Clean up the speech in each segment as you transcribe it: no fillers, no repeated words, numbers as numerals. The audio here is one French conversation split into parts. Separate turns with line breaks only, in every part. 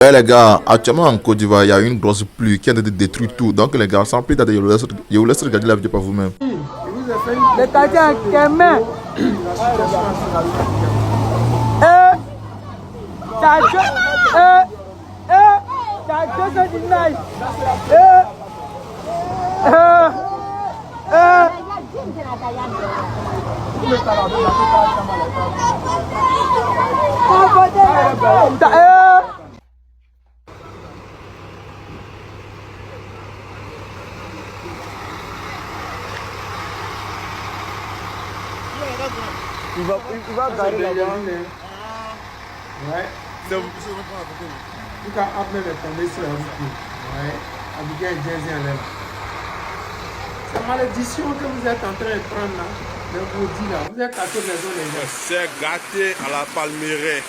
Ouais, les gars, actuellement en Côte d'Ivoire, il y a une grosse pluie qui a détruit tout. Donc, les gars, sans plus tarder, je vous laisse regarder la vidéo par vous-même.
Le quartier en Kémé. Il va garer là-bas. Ouais. Il va après tomber sur la route. Ouais. Abigail Jazzy en l'air. C'est malédiction que vous êtes en train de prendre là. Le maudit là. Vous êtes cassé maison les gens.
C'est gâté à la palmeraie.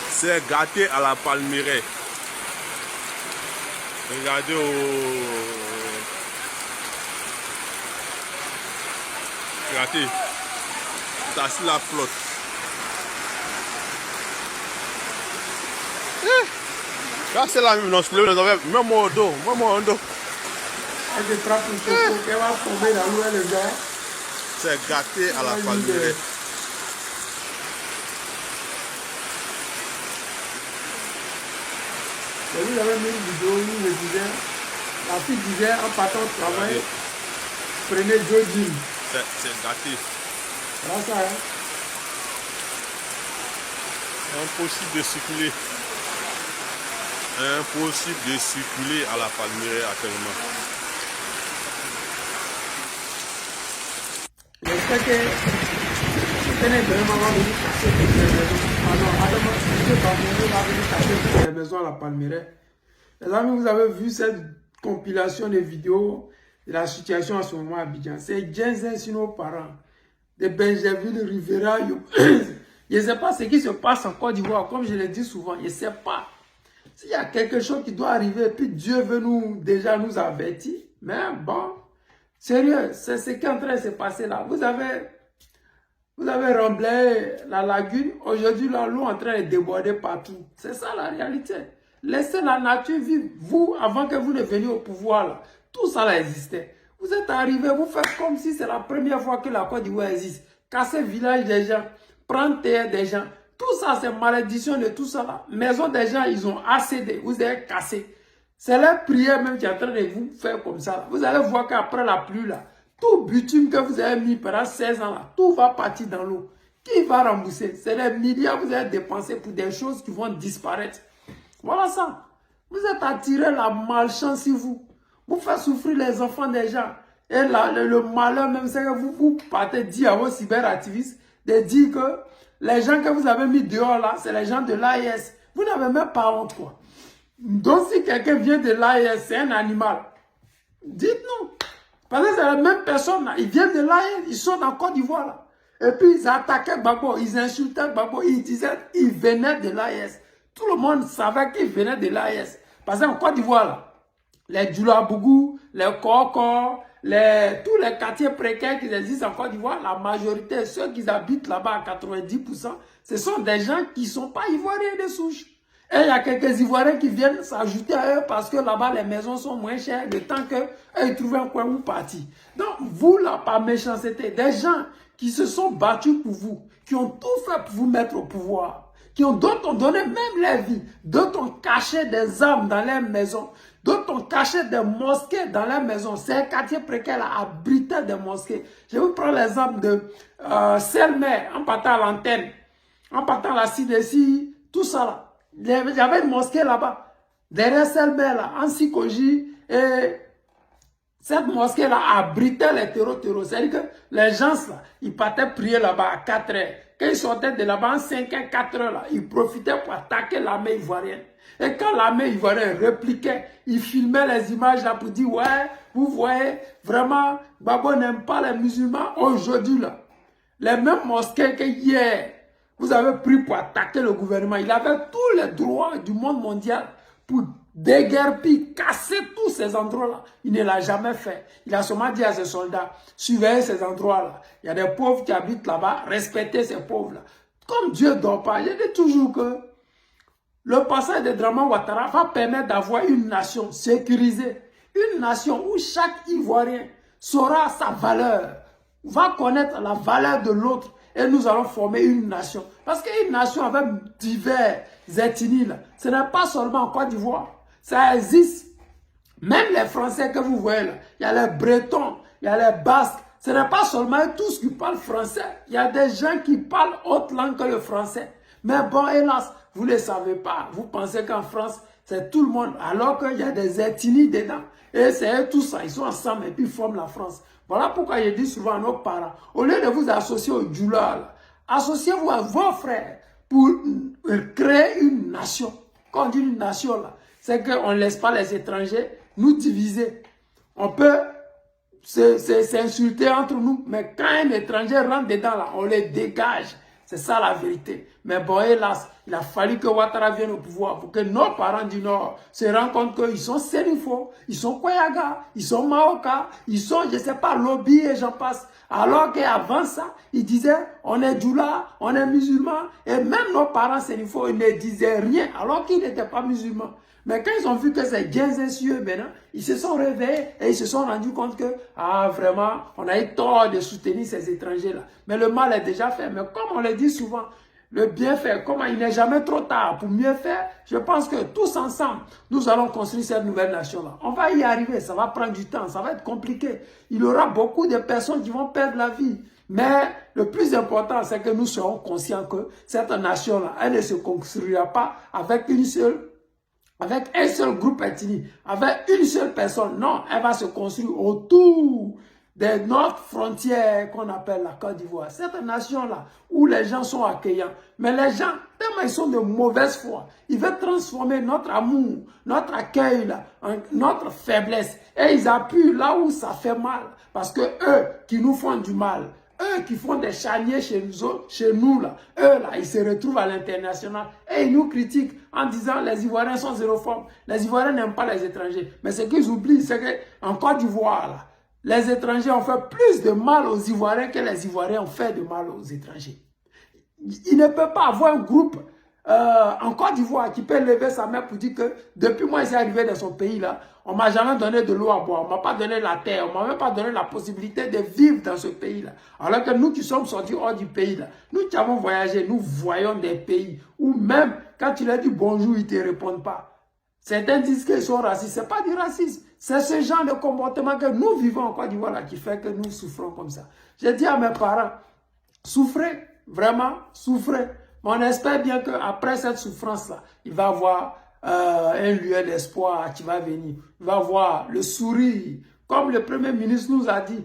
C'est gâté à la palmeraie. Regardez Regardez. Ça c'est la flotte. Là c'est la même, non, c'est même mon dos,
Elle te frappe une chose, elle va tomber dans l'eau les gars.
C'est gâté à la palmeraie.
Vous avez mis une vidéo où il me disait, la fille disait en partant au travail, prenez deux jeans.
C'est gâté.
Voilà ça, hein.
Impossible de circuler. Impossible de circuler à la palmeraie actuellement.
J'espère que vous tenez vraiment à venir casser toutes les maisons. Alors, va venir casser toutes les maisons à la palmeraie. Les amis, vous avez vu cette compilation de vidéos de la situation en ce moment à Abidjan. C'est Jensen sur nos parents, de Benjerville, Rivera. Je ne sais pas ce qui se passe en Côte d'Ivoire, comme je le dis souvent, je ne sais pas. S'il y a quelque chose qui doit arriver, puis Dieu veut déjà nous avertir. Mais bon, sérieux, c'est ce qui est en train de se passer là. Vous avez remblayé la lagune. Aujourd'hui, l'eau est en train de déborder partout. C'est ça la réalité. Laissez la nature vivre. Vous, avant que vous ne veniez au pouvoir, là, tout ça là existait. Vous êtes arrivés, vous faites comme si c'est la première fois que la Côte d'Ivoire existe. Casser le village des gens, prendre terre des gens. Tout ça, c'est malédiction de tout ça là. Maison des gens, ils ont accédé. Vous avez cassé. C'est leur prière même qui est en train de vous faire comme ça. Vous allez voir qu'après la pluie là, tout bitume que vous avez mis pendant 16 ans là, tout va partir dans l'eau. Qui va rembourser? C'est des milliards que vous avez dépensés pour des choses qui vont disparaître. Voilà ça. Vous êtes attiré la malchance sur vous. Vous faites souffrir les enfants des gens. Et là, le malheur même, c'est que vous partez dire à vos cyberactivistes de dire que les gens que vous avez mis dehors là, c'est les gens de l'AIS. Vous n'avez même pas honte quoi. Donc si quelqu'un vient de l'AIS, c'est un animal. Dites-nous. Parce que c'est la même personne là. Ils viennent de l'AIS, ils sont en Côte d'Ivoire là. Et puis ils attaquaient Gbagbo, ils insultaient Gbagbo, ils disaient qu'ils venaient de l'AIS. Tout le monde savait qu'ils venaient de l'AIS. Parce qu'en Côte d'Ivoire là, les Djoulabougou, les Koko, tous les quartiers précaires qui existent en Côte d'Ivoire, la majorité, ceux qui habitent là-bas à 90%, ce sont des gens qui ne sont pas ivoiriens de souche. Et il y a quelques Ivoiriens qui viennent s'ajouter à eux parce que là-bas, les maisons sont moins chères, le temps qu'ils trouvent un coin où partir. Donc, vous, là, par méchanceté, des gens qui se sont battus pour vous, qui ont tout fait pour vous mettre au pouvoir, d'autres ont donné même leur vie, d'autres ont caché des armes dans leurs maisons, d'autres ont caché des mosquées dans leurs maisons. Ces quartiers précaires là abritaient des mosquées. Je vous prends l'exemple de Selmer, en partant à l'antenne, en partant à la CDC, tout ça là. Il y avait une mosquée là-bas, derrière Selmer là, en Sikoji, et cette mosquée là abritait les terreaux. C'est-à-dire que les gens là, ils partaient prier là-bas à 4 heures. Quand ils sortaient de là-bas en 5 heures, 4 heures, là, ils profitaient pour attaquer l'armée ivoirienne. Et quand l'armée ivoirienne répliquait, ils filmaient les images là pour dire, ouais, vous voyez, vraiment, Gbagbo n'aime pas les musulmans. Aujourd'hui, là, les mêmes mosquées que hier, vous avez pris pour attaquer le gouvernement. Il avait tous les droits du monde mondial pour déguerpir, casser tous ces endroits-là. Il ne l'a jamais fait. Il a seulement dit à ses soldats, surveillez ces endroits-là. Il y a des pauvres qui habitent là-bas, respectez ces pauvres-là. comme Dieu ne dort pas, je dis toujours que le passage de Dramane Ouattara va permettre d'avoir une nation sécurisée. Une nation où chaque Ivoirien saura sa valeur, va connaître la valeur de l'autre et nous allons former une nation. Parce qu'une nation avec divers ethnies, ce n'est pas seulement en Côte d'Ivoire, ça existe. Même les Français que vous voyez là, il y a les Bretons, il y a les Basques, ce n'est pas seulement tous qui parlent français, il y a des gens qui parlent autre langue que le français. Mais bon, hélas, vous ne le savez pas, vous pensez qu'en France, c'est tout le monde, alors qu'il y a des ethnies dedans. Et c'est tout ça, ils sont ensemble et puis ils forment la France. Voilà pourquoi je dis souvent à nos parents, au lieu de vous associer aux Djoula, associez-vous à vos frères pour créer une nation. Quand on dit une nation, là, c'est qu'on ne laisse pas les étrangers nous diviser. On peut s'insulter entre nous, mais quand un étranger rentre dedans, là, on les dégage. C'est ça la vérité. Mais bon, hélas, il a fallu que Ouattara vienne au pouvoir pour que nos parents du Nord se rendent compte qu'ils sont Sénifo, ils sont Koyaga, ils sont Maoka, ils sont, je ne sais pas, Lobby et j'en passe. Alors qu'avant ça, ils disaient, on est Djoula, on est musulman. Et même nos parents Sénifo, ils ne disaient rien alors qu'ils n'étaient pas musulmans. Mais quand ils ont vu que c'est bien insieux maintenant, ils se sont réveillés et ils se sont rendus compte que, ah vraiment, on a eu tort de soutenir ces étrangers-là. Mais le mal est déjà fait. Mais comme on le dit souvent, le bienfait, comme il n'est jamais trop tard pour mieux faire, je pense que tous ensemble, nous allons construire cette nouvelle nation-là. On va y arriver, ça va prendre du temps, ça va être compliqué. Il y aura beaucoup de personnes qui vont perdre la vie. Mais le plus important, c'est que nous serons conscients que cette nation-là, elle ne se construira pas avec un seul groupe ethnique, avec une seule personne. Non, elle va se construire autour de notre frontière qu'on appelle la Côte d'Ivoire. Cette nation-là, où les gens sont accueillants. Mais les gens, tellement ils sont de mauvaise foi, ils veulent transformer notre amour, notre accueil, là, en notre faiblesse. Et ils appuient là où ça fait mal. Parce que eux qui nous font du mal, eux qui font des charniers chez nous là, eux là, ils se retrouvent à l'international et ils nous critiquent en disant les Ivoiriens sont xénophobes, les Ivoiriens n'aiment pas les étrangers. Mais ce qu'ils oublient, c'est qu'en Côte d'Ivoire, là, les étrangers ont fait plus de mal aux Ivoiriens que les Ivoiriens ont fait de mal aux étrangers. Il ne peut pas avoir un groupe en Côte d'Ivoire qui peut lever sa main pour dire que depuis moi, je suis arrivé dans son pays là, on ne m'a jamais donné de l'eau à boire, on ne m'a pas donné la terre, on ne m'a même pas donné la possibilité de vivre dans ce pays-là. Alors que nous qui sommes sortis hors du pays-là, nous qui avons voyagé, nous voyons des pays où même quand tu leur dis bonjour, ils ne te répondent pas. Certains disent qu'ils sont racistes. Ce n'est pas du racisme. C'est ce genre de comportement que nous vivons en Côte d'Ivoire qui fait que nous souffrons comme ça. J'ai dit à mes parents, souffrez, vraiment, souffrez. Mais on espère bien qu'après cette souffrance-là, il va y avoir un lieu d'espoir qui va venir. Il va y avoir le sourire. Comme le Premier ministre nous a dit,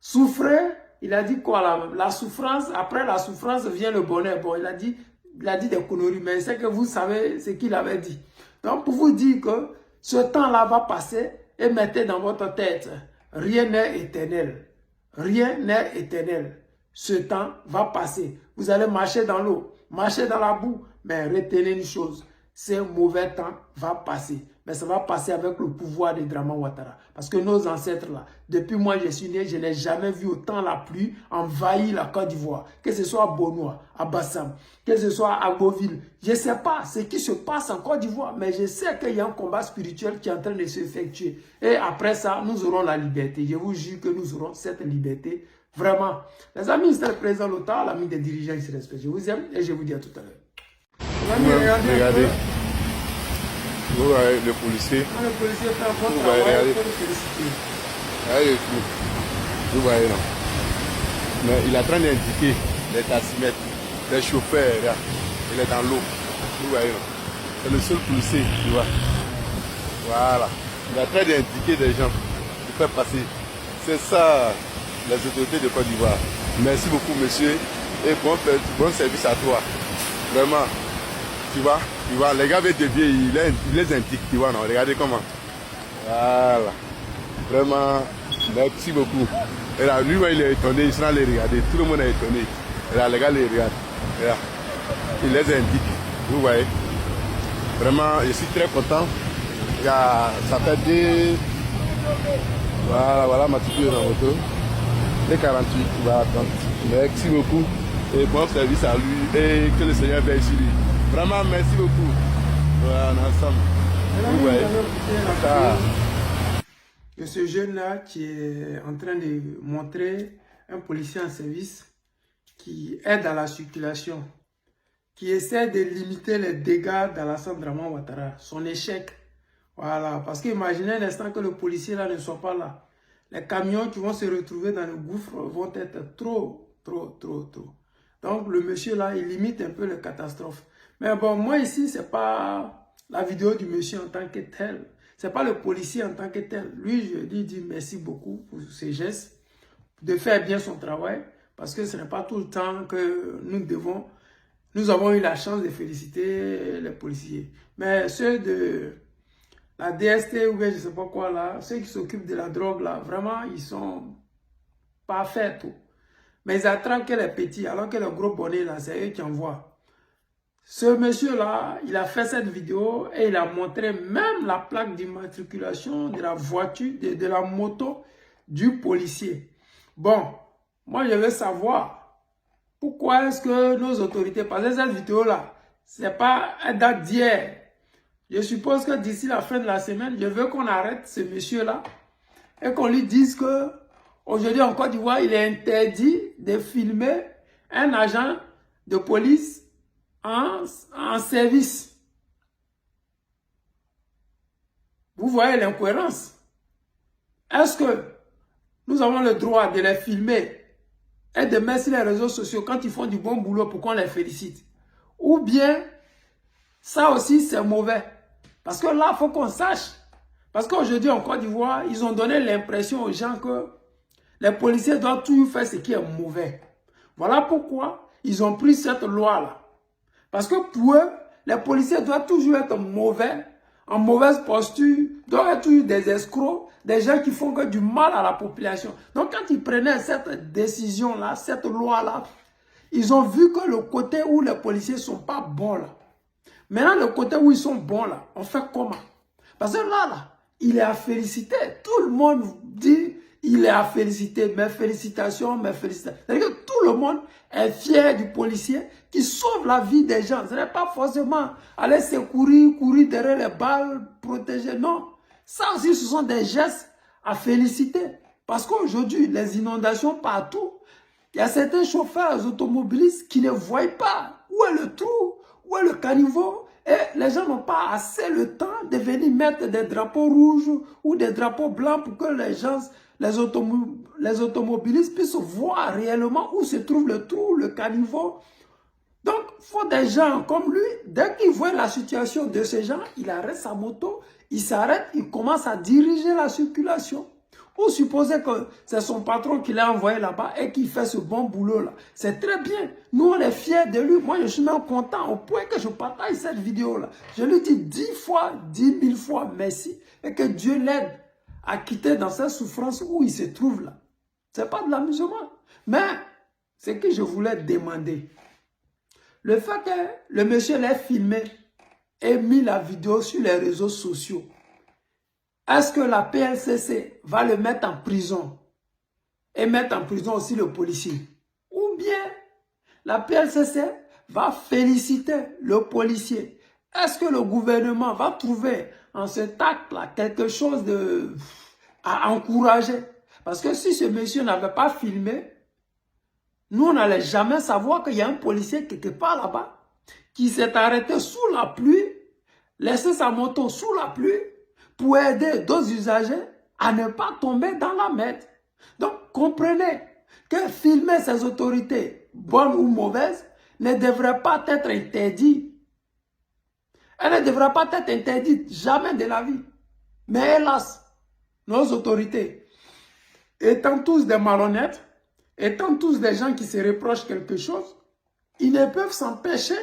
souffrez, il a dit quoi là? La souffrance, après la souffrance vient le bonheur. Bon, il a dit des conneries, mais c'est que vous savez ce qu'il avait dit. Donc, pour vous dire que ce temps-là va passer et mettez dans votre tête, rien n'est éternel. Rien n'est éternel. Ce temps va passer. Vous allez marcher dans l'eau, marcher dans la boue, mais retenez une chose, ce mauvais temps va passer. Mais ça va passer avec le pouvoir de Dramane Ouattara. Parce que nos ancêtres là, depuis moi je suis né, je n'ai jamais vu autant la pluie envahir la Côte d'Ivoire. Que ce soit à Bonois, à Bassam, que ce soit à Beauville. Je ne sais pas ce qui se passe en Côte d'Ivoire, mais je sais qu'il y a un combat spirituel qui est en train de s'effectuer. Et après ça, nous aurons la liberté. Je vous jure que nous aurons cette liberté. Vraiment. Les amis, c'est le président Lota, l'ami des dirigeants, ils se respectent. Je vous aime et je vous dis à tout à l'heure.
Regardez. Vous voyez le policier.
Le policier fait un bon
Vous
travail,
voyez,
il faut le féliciter.
Regardez tout. Vous voyez non. Mais il est en train d'indiquer les taximètres, les chauffeurs, là. Il est dans l'eau. Vous voyez non. C'est le seul policier, tu vois. Voilà. Il est en train d'indiquer des gens pour faire passer. C'est ça, les autorités de Côte d'Ivoire. Merci beaucoup, monsieur. Et bon service à toi. Vraiment. Tu vois, les gars veulent dévier, il les indique, tu vois, non, regardez comment. Voilà. Vraiment, merci beaucoup. Et là, lui, il est étonné, il sera les regarder, tout le monde est étonné. Et là, les gars les regardent. Et là, il les indique, vous voyez. Vraiment, je suis très content. Ça fait des... Voilà ma petite dans la moto. Des 48, voilà, 30. Merci beaucoup. Et bon service à lui et que le Seigneur veille sur lui. Vraiment, merci beaucoup. Voilà, on est ensemble. Vous voyez ça.
De ce jeune-là qui est en train de montrer un policier en service qui aide à la circulation, qui essaie de limiter les dégâts d'Alassane Draman Ouattara, son échec. Voilà, parce qu'imaginez un instant que le policier là ne soit pas là. Les camions qui vont se retrouver dans le gouffre vont être trop. Donc le monsieur là, il limite un peu les catastrophes. Mais bon, moi ici, c'est pas la vidéo du monsieur en tant que tel. C'est pas le policier en tant que tel. Lui, je lui dis merci beaucoup pour ses gestes, de faire bien son travail, parce que ce n'est pas tout le temps que nous avons eu la chance de féliciter les policiers. Mais ceux de la DST ou bien je ne sais pas quoi là, ceux qui s'occupent de la drogue là, vraiment, ils sont pas faits tout. Mais ils attrapent que les petits, alors que les gros bonnets là, c'est eux qui envoient. Ce monsieur-là, il a fait cette vidéo et il a montré même la plaque d'immatriculation de la voiture, de la moto du policier. Bon, moi je veux savoir pourquoi est-ce que nos autorités, parce que cette vidéo-là, c'est pas un date d'hier. Je suppose que d'ici la fin de la semaine, je veux qu'on arrête ce monsieur-là et qu'on lui dise que aujourd'hui en Côte d'Ivoire, il est interdit de filmer un agent de police en service. Vous voyez l'incohérence. Est-ce que nous avons le droit de les filmer et de mettre sur les réseaux sociaux quand ils font du bon boulot pour qu'on les félicite? Ou bien, ça aussi c'est mauvais. Parce que là, il faut qu'on sache. Parce qu'aujourd'hui en Côte d'Ivoire, ils ont donné l'impression aux gens que les policiers doivent toujours faire ce qui est mauvais. Voilà pourquoi ils ont pris cette loi-là. Parce que pour eux, les policiers doivent toujours être mauvais, en mauvaise posture, doivent être toujours des escrocs, des gens qui font que du mal à la population. Donc quand ils prenaient cette décision-là, cette loi-là, ils ont vu que le côté où les policiers ne sont pas bons là. Maintenant, le côté où ils sont bons là, on fait comment? Parce que là, il est à féliciter. Tout le monde dit, il est à féliciter. Mes félicitations, mes félicitations. C'est-à-dire que tout le monde est fier du policier qui sauve la vie des gens. Ce n'est pas forcément aller secourir, courir derrière les balles, protéger. Non. Ça aussi, ce sont des gestes à féliciter. Parce qu'aujourd'hui, les inondations partout, il y a certains chauffeurs automobilistes qui ne voient pas où est le trou, où est le caniveau. Et les gens n'ont pas assez le temps de venir mettre des drapeaux rouges ou des drapeaux blancs pour que les gens, les automobilistes puissent voir réellement où se trouve le trou, le caniveau. Donc, il faut des gens comme lui, dès qu'il voit la situation de ces gens, il arrête sa moto, il s'arrête, il commence à diriger la circulation. Ou supposez que c'est son patron qui l'a envoyé là-bas et qui fait ce bon boulot-là. C'est très bien. Nous, on est fiers de lui. Moi, je suis même content au point que je partage cette vidéo-là. Je lui dis 10 000 fois merci et que Dieu l'aide à quitter dans sa souffrance où il se trouve là. Ce n'est pas de l'amusement. Mais, ce que je voulais demander, le fait que le monsieur l'ait filmé et mis la vidéo sur les réseaux sociaux, est-ce que la PLCC va le mettre en prison et mettre en prison aussi le policier? Ou bien la PLCC va féliciter le policier? Est-ce que le gouvernement va trouver en cet acte-là quelque chose à encourager? Parce que si ce monsieur n'avait pas filmé, nous, on n'allait jamais savoir qu'il y a un policier quelque part là-bas qui s'est arrêté sous la pluie, laissé sa moto sous la pluie, pour aider d'autres usagers à ne pas tomber dans la merde. Donc, comprenez que filmer ces autorités, bonnes ou mauvaises, ne devrait pas être interdit. Elle ne devrait pas être interdite, jamais de la vie. Mais hélas, nos autorités, étant tous des malhonnêtes, étant tous des gens qui se reprochent quelque chose, ils ne peuvent s'empêcher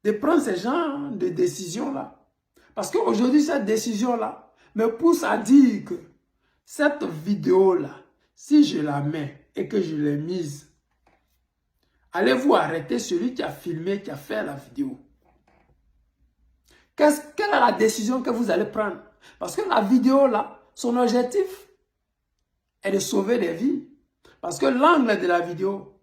de prendre ce genre de décision-là. Parce qu'aujourd'hui, cette décision-là me pousse à dire que cette vidéo-là, si je la mets et que je l'ai mise, allez-vous arrêter celui qui a filmé, qui a fait la vidéo? Quelle est la décision que vous allez prendre? Parce que la vidéo-là, son objectif est de sauver des vies. Parce que l'angle de la vidéo,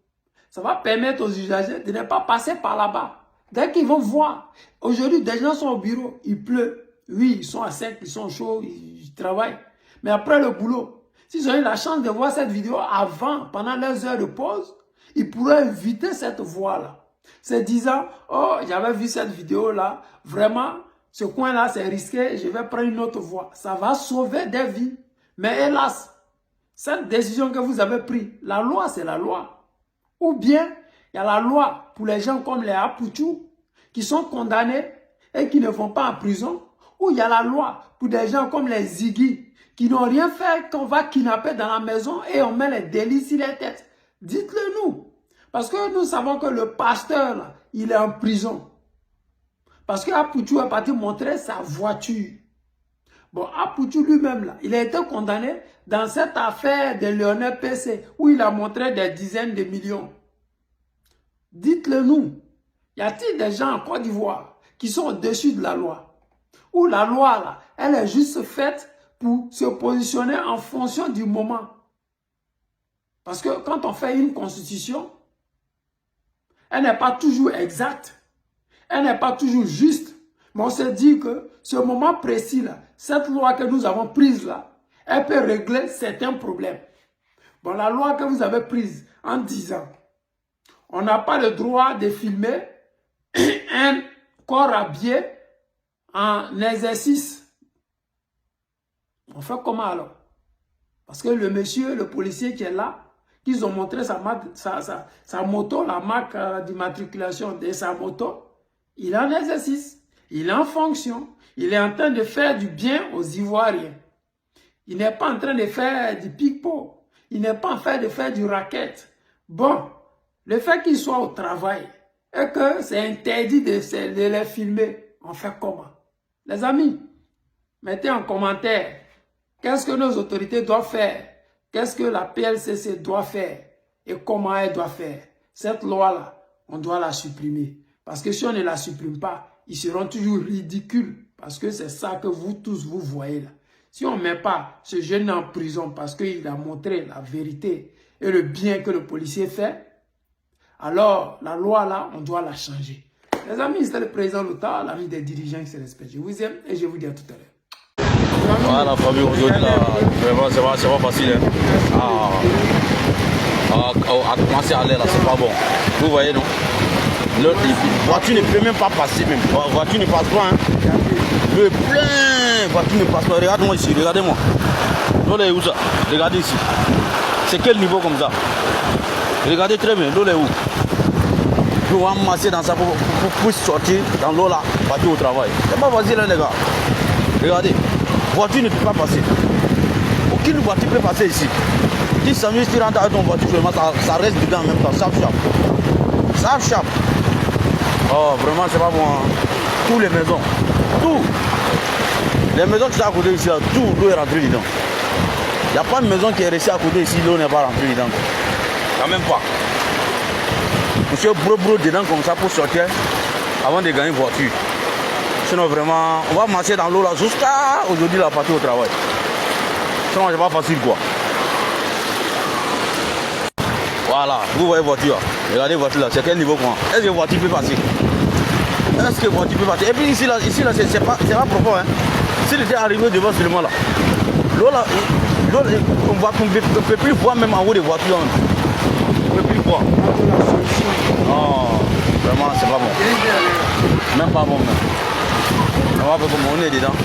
Ça va permettre aux usagers de ne pas passer par là-bas. Dès qu'ils vont voir, aujourd'hui, des gens sont au bureau, il pleut. Oui, ils sont à sec, ils sont chauds, ils travaillent. Mais après le boulot, s'ils ont eu la chance de voir cette vidéo avant, pendant leurs heures de pause, ils pourraient éviter cette voie-là. Se disant, oh, j'avais vu cette vidéo-là, vraiment, ce coin-là, c'est risqué, je vais prendre une autre voie. Ça va sauver des vies. Mais hélas, cette décision que vous avez prise, la loi, c'est la loi. Ou bien, il y a la loi pour les gens comme les Apouchou, qui sont condamnés et qui ne vont pas en prison. Ou il y a la loi pour des gens comme les Ziggy, qui n'ont rien fait, qu'on va kidnapper dans la maison et on met les délits sur les têtes. Dites-le nous. Parce que nous savons que le pasteur, là, il est en prison. Parce que Apouchou est parti montrer sa voiture. Bon, Apouchou lui-même, là, il a été condamné dans cette affaire de Lionel PC, où il a montré des dizaines de millions. Dites-le nous. Y a-t-il des gens en Côte d'Ivoire qui sont au-dessus de la loi? Ou la loi, là, elle est juste faite pour se positionner en fonction du moment. Parce que quand on fait une constitution, elle n'est pas toujours exacte. Elle n'est pas toujours juste. Mais on se dit que ce moment précis là, cette loi que nous avons prise là, elle peut régler certains problèmes. Bon, la loi que vous avez prise en disant, on n'a pas le droit de filmer un corps habillé en exercice. On fait comment alors? Parce que le monsieur, le policier qui est là, qu'ils ont montré sa moto, la marque d'immatriculation de sa moto, il est en exercice, il est en fonction, il est en train de faire du bien aux Ivoiriens. Il n'est pas en train de faire du pickpocket, il n'est pas en train de faire du racket. Bon, le fait qu'il soit au travail et que c'est interdit de les filmer, on fait comment? Les amis, mettez en commentaire, qu'est-ce que nos autorités doivent faire? Qu'est-ce que la PLCC doit faire? Et comment elle doit faire? Cette loi-là, on doit la supprimer. Parce que si on ne la supprime pas, ils seront toujours ridicules. Parce que c'est ça que vous tous, vous voyez là. Si on ne met pas ce jeune en prison parce qu'il a montré la vérité et le bien que le policier fait, alors la loi là, on doit la changer. Les amis, c'était le président Lota, l'ami des dirigeants qui se respectent. Je vous aime et je vous dis à tout à l'heure.
Voilà, famille, aujourd'hui, là, vraiment, c'est pas facile. Hein. À commencer à aller là, c'est pas bon. Vous voyez, non? La voiture ne peut même pas passer, même. La voiture ne passe pas. Hein. Le plein, la voiture ne passe pas. Regardez-moi ici, regardez-moi. L'eau est où ça? Regardez ici. C'est quel niveau comme ça? Regardez très bien, l'eau est où? Nous on va masser dans ça pour sortir dans l'eau là, partir au travail. C'est pas facile, hein, les gars. Regardez, voiture ne peut pas passer. Aucune voiture peut passer ici. Si Samuel, tu rentres avec ton voiture, ça reste dedans en même temps, ça chape. Oh, vraiment, c'est pas bon. Hein. Toutes les maisons, tout. Les maisons qui sont à côté ici, là, tout l'eau est rentré dedans. Il n'y a pas de maison qui est restée à côté ici, l'eau n'est pas rentrée dedans. Quand même pas. Monsieur bro dedans comme ça pour sortir avant de gagner une voiture. Sinon vraiment, on va marcher dans l'eau là jusqu'à aujourd'hui la partie au travail. Sinon c'est pas facile quoi. Voilà, vous voyez voiture. Regardez voiture là, c'est quel niveau quoi. Est-ce que voiture peut passer? Est-ce que voiture peut passer? Et puis ici là c'est pas profond hein. S'il était arrivé devant seulement là. L'eau là, on ne peut plus voir même en haut des voitures. On ne peut plus voir. Non, vraiment c'est pas bon. Même pas bon même. On va faire comme on est dedans.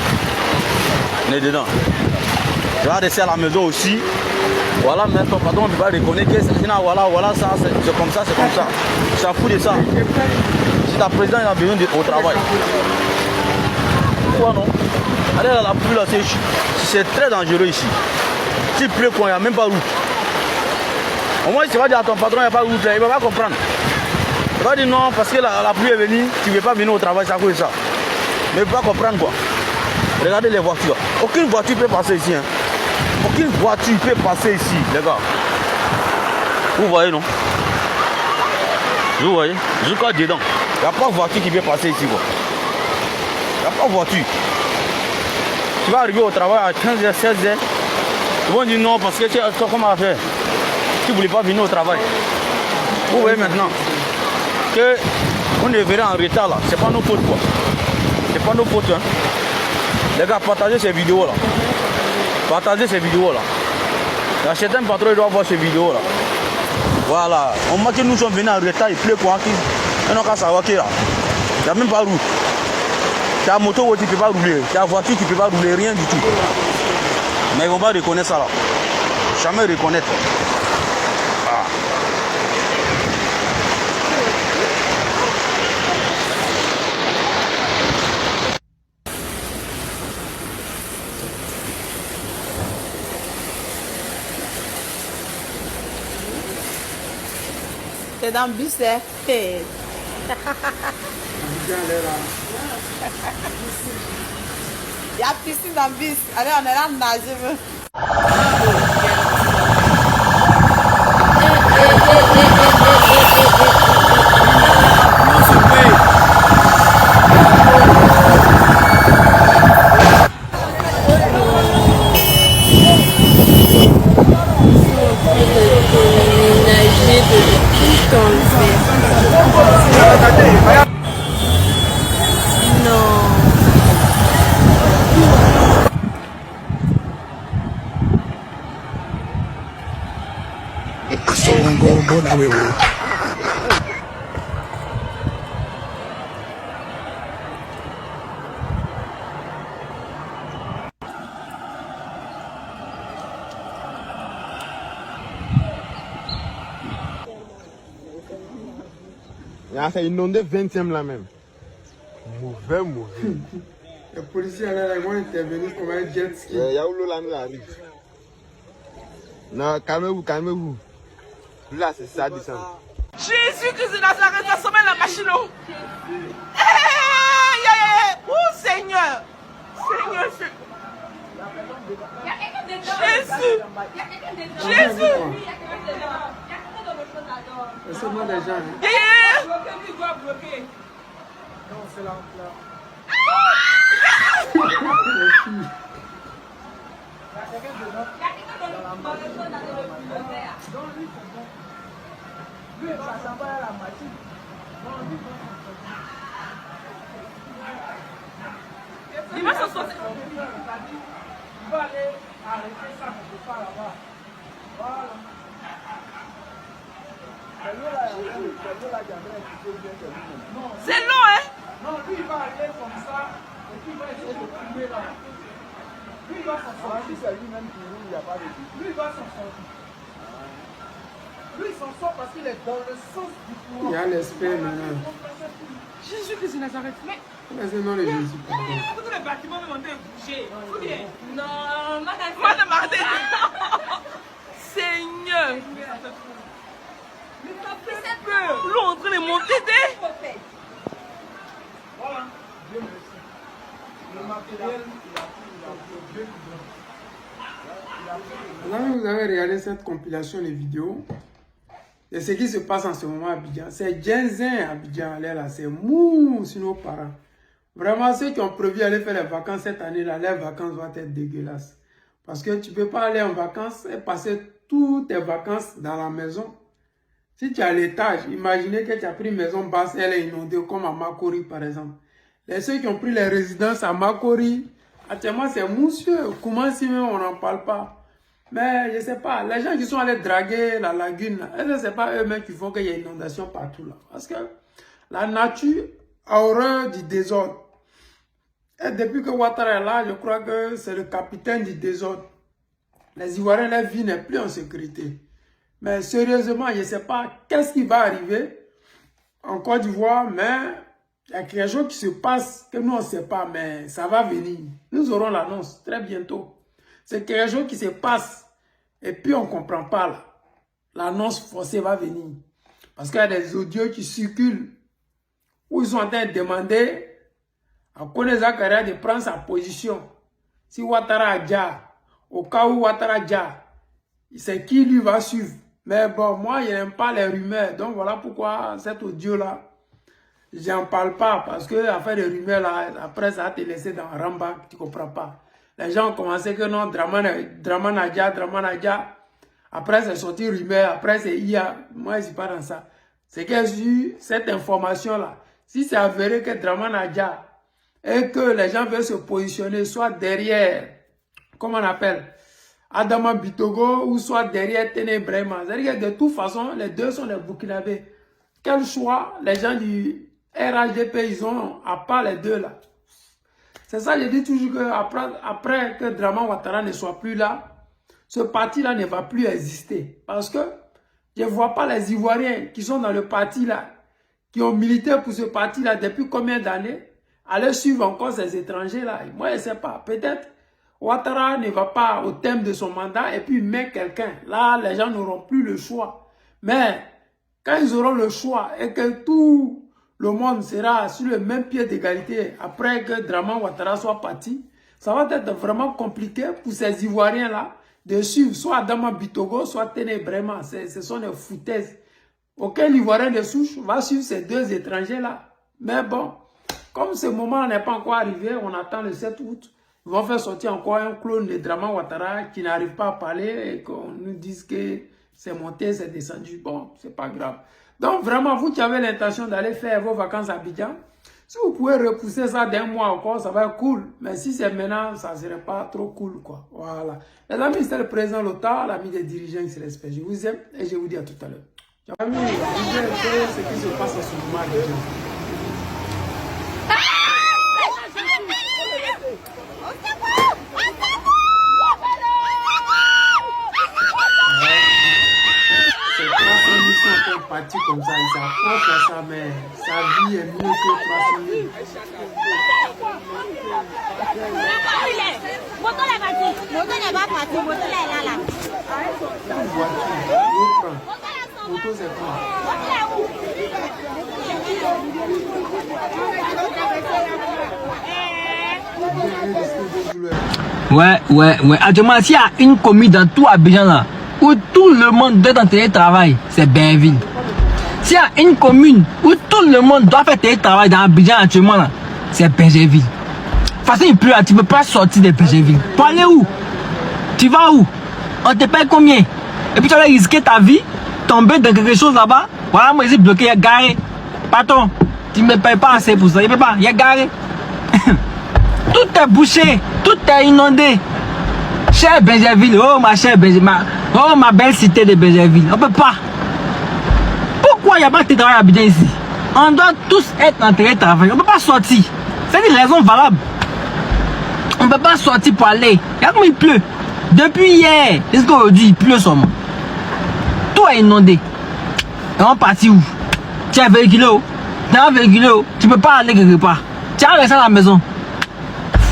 On est dedans. Je vais rester à la maison aussi. Voilà, mais ton patron ne peut pas reconnaître que c'est voilà, ça, c'est comme ça, c'est comme ça. Je s'en fous de ça. Si ta président il a besoin au travail. Pourquoi non? Allez là, la pluie là, c'est très dangereux ici. S'il pleut, il n'y a même pas de route. Au moins, tu vas dire à ton patron, il n'y a pas de route là, il ne va pas comprendre. Il va dire non, parce que la pluie est venue, tu ne veux pas venir au travail, c'est à cause de ça. Mais il ne peut pas comprendre quoi. Regardez les voitures. Aucune voiture peut passer ici. Hein. Aucune voiture peut passer ici, les gars. Vous voyez, non? Vous voyez? Jusqu'à dedans. Il n'y a pas de voiture qui peut passer ici. Quoi. Il n'y a pas de voiture. Tu vas arriver au travail à 15h, 16h. Ils vont dire non parce que tu as comment faire. Tu ne voulais pas venir au travail. Vous voyez maintenant que on est venu en retard là. C'est pas nos fautes quoi. C'est pas nos fautes. Hein. Les gars, partagez ces vidéos là. Partagez ces vidéos là. Il y a certains patrons qui doivent voir ces vidéos là. Voilà. On voit que nous sommes venus en retard, il pleut quoi. On n'a qu'à savoir qu'il y a. Il n'y a même pas de route. Tu as la moto où tu ne peux pas rouler. Tu as la voiture qui ne peut pas rouler, rien du tout. Mais ils ne vont pas reconnaître ça là. Jamais reconnaître. Ah.
C'est dans le bus, hein? Hey. Il y a piscine dans le bus. Allez, on est là nager.
C'est inondé 20e là même. Mauvais.
Les policiers ils vont intervenir comme un jet ski.
Yaoulou là nous arrive. Non, calmez-vous. Là c'est ça descend.
Jésus-Christ de Nazareth a sauvé la machine. Oh Seigneur. Jésus.
C'est moi des gens.
Non, c'est là. Il va s'en sortir. Il va aller arrêter ça quelque part là-bas. Voilà. C'est long, hein? Non, lui il va aller comme ça, et puis il va essayer de trouver là. Lui il va s'en sortir. C'est lui-même qui roule, il n'y a pas de souci. Lui il va s'en sortir. Lui il s'en sort parce qu'il est dans le sens du courant.
Il y a l'esprit maintenant.
Jésus-Christ de Nazareth. Mais
c'est non les Jésus.
tous les bâtiments me ont bougé. Non, Seigneur. Mais ça fait peur. L'eau en train de monter des. Voilà. Dieu merci. Le matériel,
Maintenant, vous avez regardé cette compilation de vidéos de ce qui se passe en ce moment à Abidjan. C'est Genzin à Abidjan, là, c'est mou sur nos parents. Vraiment, ceux qui ont prévu aller faire les vacances cette année-là, les vacances vont être dégueulasses. Parce que tu ne peux pas aller en vacances et passer toutes tes vacances dans la maison. Si tu as l'étage, imaginez que tu as pris une maison basse, elle est inondée, comme à Makori par exemple. Ceux qui ont pris les résidences à Makori, actuellement c'est mousseux. Comment si même on n'en parle pas? Mais je ne sais pas, les gens qui sont allés draguer la lagune, ce n'est pas eux-mêmes qui font qu'il y ait inondation partout là. Parce que la nature a horreur du désordre. Et depuis que Ouattara est là, je crois que c'est le capitaine du désordre. Les Ivoiriens, leur vie n'est plus en sécurité. Mais sérieusement, je ne sais pas qu'est-ce qui va arriver en Côte d'Ivoire, mais il y a quelque chose qui se passe que nous on ne sait pas, mais ça va venir. Nous aurons l'annonce très bientôt. C'est quelque chose qui se passe et puis on ne comprend pas là. L'annonce forcée va venir. Parce qu'il y a des audios qui circulent où ils sont en train de demander à Kone Zakaria de prendre sa position. Si Ouattara a déjà, au cas où Ouattara a déjà, c'est qui lui va suivre. Mais bon, moi, je n'aime pas les rumeurs. Donc voilà pourquoi cet audio-là, j'en parle pas. Parce que affaire de rumeurs, là, après ça va te laisser dans Ramba, tu ne comprends pas. Les gens ont commencé que non, Draman Adja. Après, c'est sorti rumeur. Après, c'est IA. Moi, je ne suis pas dans ça. C'est que sur cette information-là, si c'est avéré que Draman Adja et que les gens veulent se positionner soit derrière, comment on appelle, Adama Bitogo ou soit derrière Téné Brema, c'est-à-dire que de toute façon, les deux sont les Burkinabés. Quel choix les gens du RHDP, ils ont, à part les deux là. C'est ça, je dis toujours que après que Draman Ouattara ne soit plus là, ce parti-là ne va plus exister. Parce que je ne vois pas les Ivoiriens qui sont dans le parti-là, qui ont milité pour ce parti-là depuis combien d'années, aller suivre encore ces étrangers-là. Moi, je ne sais pas. Peut-être Ouattara ne va pas au thème de son mandat et puis il met quelqu'un. Là, les gens n'auront plus le choix. Mais quand ils auront le choix et que tout le monde sera sur le même pied d'égalité après que Draman Ouattara soit parti, ça va être vraiment compliqué pour ces Ivoiriens-là de suivre soit Adama Bitogo, soit Téné Brema. Ce sont des foutaises. Aucun Ivoirien de souche va suivre ces deux étrangers-là. Mais bon, comme ce moment n'est pas encore arrivé, on attend le 7 août. Ils vont faire sortir encore un clone de Draman Ouattara qui n'arrive pas à parler et qu'on nous dise que c'est monté, c'est descendu. Bon, c'est pas grave. Donc vraiment, vous qui avez l'intention d'aller faire vos vacances à Abidjan, si vous pouvez repousser ça d'un mois encore, ça va être cool. Mais si c'est maintenant, ça ne serait pas trop cool, quoi. Voilà. Les amis, c'est le président Lota, l'ami des dirigeants, c'est l'espèce. Je vous aime et je vous dis à tout à l'heure. Amis, ce qui se passe en ce moment à Abidjan. Parti comme ça, il s'approche à sa mère. Sa vie est mieux que 300 000. Moto, c'est quoi?
Ouais. Actuellement, s'il y a une commune dans tout Abidjan là, où tout le monde doit en télétravail, c'est Bainville. S'il y a une commune où tout le monde doit faire télétravail dans Abidjan actuellement là, c'est Bergerville. Parce qu'il pleut, tu ne peux pas sortir de Bergerville. Pour aller où? Tu vas où? On te paye combien? Et puis tu vas risquer ta vie, tomber dans quelque chose là-bas. Voilà, moi je suis bloqué, il y a garé. Patron, tu ne me payes pas assez pour ça. Il ne peut pas, il y a garé. Tout est bouché, tout est inondé. Cher Bergerville, oh ma chère Bergerville, oh ma belle cité de Bergerville, on ne peut pas. Pourquoi il n'y a pas de télétravail à Abidjan ici? On doit tous être en télétravail, on ne peut pas sortir. C'est une raison valable. On ne peut pas sortir pour aller. Regarde comme il pleut. Depuis hier, jusqu'à aujourd'hui, il pleut seulement. Tout est inondé. Et on partit où? Tu es véhiculé où? Tu ne peux pas aller quelque part. Tu as resté à la maison.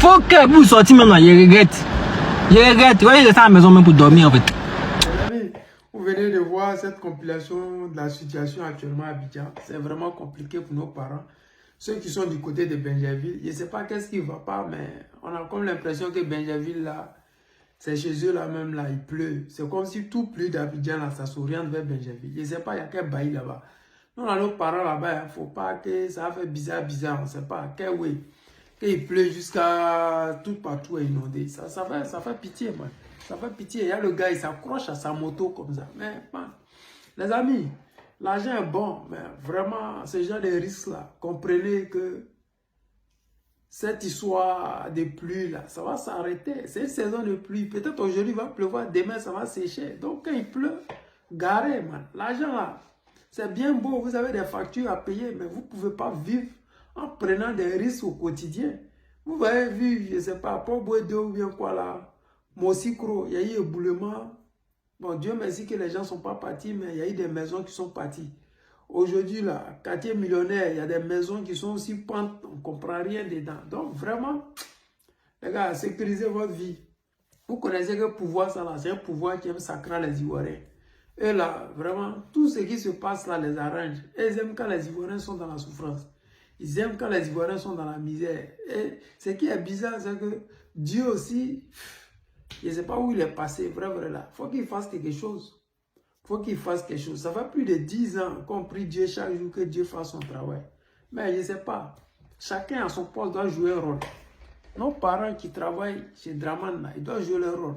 Faut que vous sortiez maintenant, je regrette. Je voyez, rester à la maison même pour dormir en fait.
Vous venez de voir cette compilation de la situation actuellement à Abidjan. C'est vraiment compliqué pour nos parents. Ceux qui sont du côté de Bergerville, je ne sais pas qu'est-ce qui ne va pas, mais on a comme l'impression que Bergerville, là, c'est chez eux là même, là, il pleut. C'est comme si tout pluie d'Abidjan, là, ça s'oriente vers Bergerville. Je ne sais pas, il y a quel bail là-bas. Nous, on a nos parents là-bas, il ne faut pas que ça fait bizarre, on ne sait pas, quel oui. Qu'il pleut jusqu'à tout partout est inondé. Ça fait pitié, man. Ça fait pitié. Il y a le gars, il s'accroche à sa moto comme ça. Mais, man, les amis, l'argent est bon, mais vraiment, ce genre de risques-là, comprenez que cette histoire de pluie, là, ça va s'arrêter. C'est une saison de pluie. Peut-être aujourd'hui, il va pleuvoir, demain, ça va sécher. Donc, quand il pleut, garez, man. L'argent, là, c'est bien beau. Vous avez des factures à payer, mais vous ne pouvez pas vivre en prenant des risques au quotidien. Vous avez vu, je ne sais pas, pour boire d'eau ou bien quoi là, Mosikro, il y a eu éboulement. Bon, Dieu merci que les gens ne sont pas partis, mais il y a eu des maisons qui sont parties. Aujourd'hui, là, quartier millionnaire, il y a des maisons qui sont aussi pentes, on ne comprend rien dedans. Donc, vraiment, les gars, sécurisez votre vie. Vous connaissez que le pouvoir, ça là, c'est un pouvoir qui aime sacrer les Ivoiriens. Et là, vraiment, tout ce qui se passe là les arrange. Et ils aiment quand les Ivoiriens sont dans la souffrance. Ils aiment quand les Ivoiriens sont dans la misère. Et ce qui est bizarre, c'est que Dieu aussi, je ne sais pas où il est passé, vrai là. Il faut qu'il fasse quelque chose. Ça fait plus de 10 ans qu'on prie Dieu chaque jour que Dieu fasse son travail. Mais je ne sais pas. Chacun à son poste doit jouer un rôle. Nos parents qui travaillent chez Draman, là, ils doivent jouer leur rôle.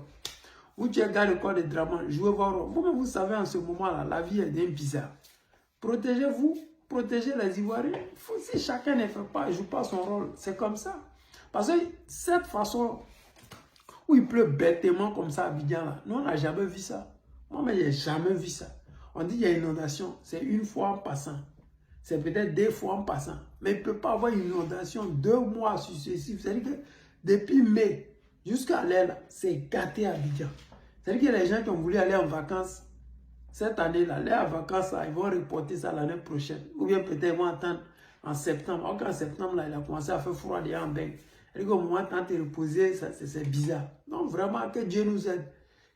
Vous, tu es dans le corps de Draman, jouez votre rôle. Vous-même, vous savez en ce moment-là, la vie est bien bizarre. Protégez-vous, protégez les Ivoiriens. Si chacun ne fait pas, joue pas son rôle, c'est comme ça. Parce que cette façon où il pleut bêtement comme ça à Abidjan, là, nous on n'a jamais vu ça. Moi, mais j'ai jamais vu ça. On dit qu'il y a une inondation, c'est une fois en passant. C'est peut-être 2 fois en passant. Mais il ne peut pas avoir une inondation 2 mois successifs. C'est-à-dire que depuis mai jusqu'à l'aile, c'est gâté à Abidjan. C'est-à-dire que les gens qui ont voulu aller en vacances cette année-là, aller en vacances, là, ils vont reporter ça l'année prochaine. Ou bien peut-être ils vont attendre en septembre. Alors qu'en septembre, là, il a commencé à faire froid déjà en bain. C'est-à-dire qu'au moment de te reposer, c'est bizarre. Non, vraiment, que Dieu nous aide.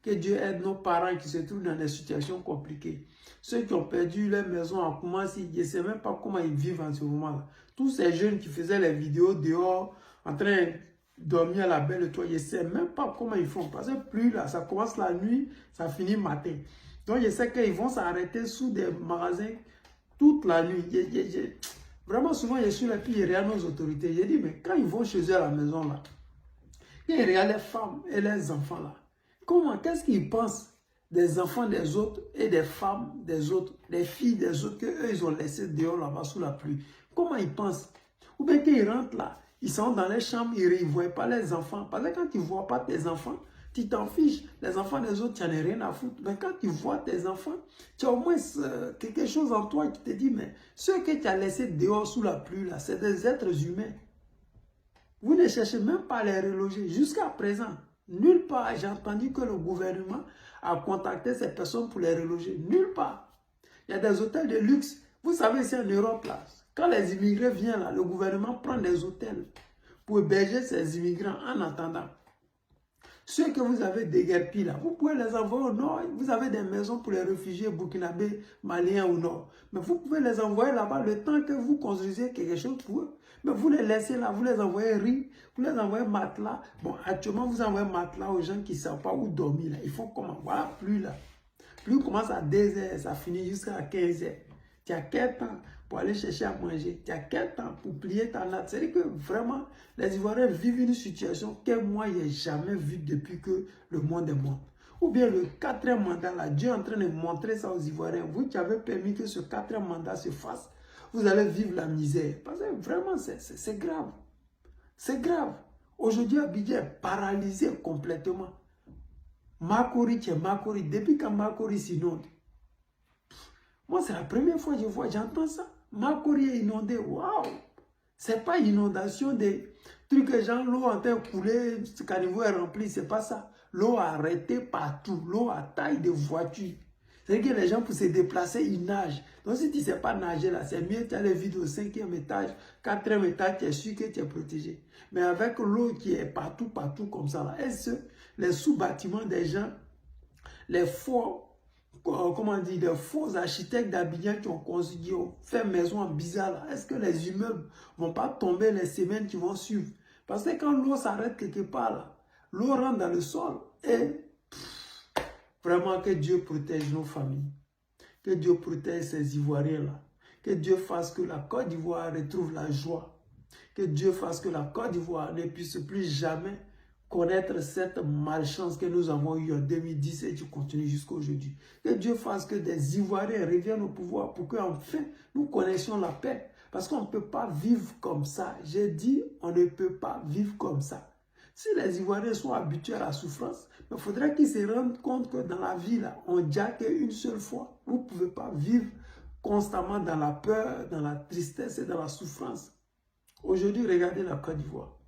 Que Dieu aide nos parents qui se trouvent dans des situations compliquées. Ceux qui ont perdu leur maison en commencé, je ne sais même pas comment ils vivent en ce moment-là. Tous ces jeunes qui faisaient les vidéos dehors, en train de dormir à la belle toile, je ne sais même pas comment ils font. Parce que plus là, ça commence la nuit, ça finit matin. Donc je sais qu'ils vont s'arrêter sous des magasins toute la nuit. Vraiment souvent, je suis là, puis je regarde nos autorités. Je dis, mais quand ils vont chez eux à la maison là, ils regardent les femmes et les enfants là. Comment, qu'est-ce qu'ils pensent des enfants des autres et des femmes des autres, des filles des autres qu'eux, ils ont laissé dehors là-bas sous la pluie? Comment ils pensent? Ou bien qu'ils rentrent là, ils sont dans les chambres, ils ne voient pas les enfants. Parce que quand ils ne voient pas tes enfants, tu t'en fiches. Les enfants des autres, tu n'en as rien à foutre. Mais quand tu vois tes enfants, tu as au moins quelque chose en toi qui te dit, mais ceux que tu as laissés dehors sous la pluie là, c'est des êtres humains. Vous ne cherchez même pas à les reloger. Jusqu'à présent, nulle part, j'ai entendu que le gouvernement a contacté ces personnes pour les reloger. Nulle part. Il y a des hôtels de luxe. Vous savez, ici en Europe, là, quand les immigrés viennent là, le gouvernement prend des hôtels pour héberger ces immigrants en attendant. Ceux que vous avez déguerpis là, vous pouvez les envoyer au nord. Vous avez des maisons pour les réfugiés burkinabés, maliens au nord. Mais vous pouvez les envoyer là-bas le temps que vous construisez quelque chose pour eux. Mais vous les laissez là, vous les envoyez riz, vous les envoyez matelas. Bon, actuellement, vous envoyez matelas aux gens qui ne savent pas où dormir là. Ils font comment? Voilà, pluie là. Pluie commence à 2h, ça finit jusqu'à 15h. Tu as quel temps pour aller chercher à manger? Tu as quel temps pour plier ta natte? C'est-à-dire que vraiment, les Ivoiriens vivent une situation que moi, je n'ai jamais vue depuis que le monde est mort. Ou bien le 4e mandat, là, Dieu est en train de montrer ça aux Ivoiriens. Vous qui avez permis que ce 4e mandat se fasse, vous allez vivre la misère. Parce que vraiment, c'est grave. C'est grave. Aujourd'hui, Abidjan est paralysé complètement. Makori, tu es Makori. Depuis quand Makori s'inonde? Moi, c'est la première fois que j'entends ça. Makori est inondé. Waouh! C'est pas une inondation des trucs, genre l'eau en train de couler, ce caniveau est rempli, c'est pas ça. L'eau a arrêté partout. L'eau à taille de voiture. C'est-à-dire que les gens, pour se déplacer, ils nagent. Donc, si tu ne sais pas nager là, c'est mieux, tu as les vides au 5e étage, 4e étage, tu es sûr que tu es protégé. Mais avec l'eau qui est partout, partout comme ça, là, est-ce que les sous-bâtiments des gens, les faux, comment dire, des faux architectes d'Abidjan qui ont construit, ont fait maison en bizarre, là, est-ce que les immeubles ne vont pas tomber les semaines qui vont suivre? Parce que quand l'eau s'arrête quelque part, là, l'eau rentre dans le sol et vraiment que Dieu protège nos familles. Que Dieu protège ces Ivoiriens-là. Que Dieu fasse que la Côte d'Ivoire retrouve la joie. Que Dieu fasse que la Côte d'Ivoire ne puisse plus jamais connaître cette malchance que nous avons eue en 2010 et qui continue jusqu'à aujourd'hui. Que Dieu fasse que des Ivoiriens reviennent au pouvoir pour qu'enfin nous connaissions la paix. Parce qu'on ne peut pas vivre comme ça. J'ai dit, on ne peut pas vivre comme ça. Si les Ivoiriens sont habitués à la souffrance, il faudrait qu'ils se rendent compte que dans la vie, là, on dit qu'une seule fois. Vous ne pouvez pas vivre constamment dans la peur, dans la tristesse et dans la souffrance. Aujourd'hui, regardez la Côte d'Ivoire.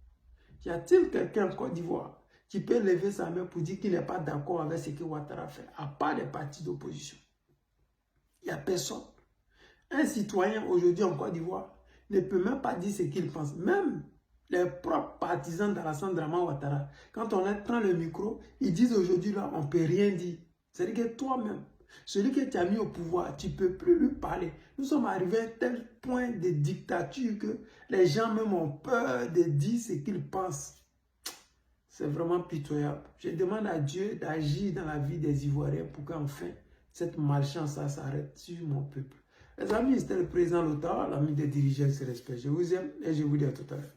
Y a-t-il quelqu'un en Côte d'Ivoire qui peut lever sa main pour dire qu'il n'est pas d'accord avec ce que Ouattara fait, à part les partis d'opposition? Il n'y a personne. Un citoyen aujourd'hui en Côte d'Ivoire ne peut même pas dire ce qu'il pense. Même les propres partisans d'Alassane Draman Ouattara, quand on leur prend le micro, ils disent aujourd'hui là, on ne peut rien dire. C'est-à-dire que toi-même, celui que tu as mis au pouvoir, tu ne peux plus lui parler. Nous sommes arrivés à un tel point de dictature que les gens même ont peur de dire ce qu'ils pensent. C'est vraiment pitoyable. Je demande à Dieu d'agir dans la vie des Ivoiriens pour qu'enfin cette malchance s'arrête sur mon peuple. Les amis, c'était le président Lothar, l'ami des dirigeants se respectent. Je vous aime et je vous dis à tout à l'heure.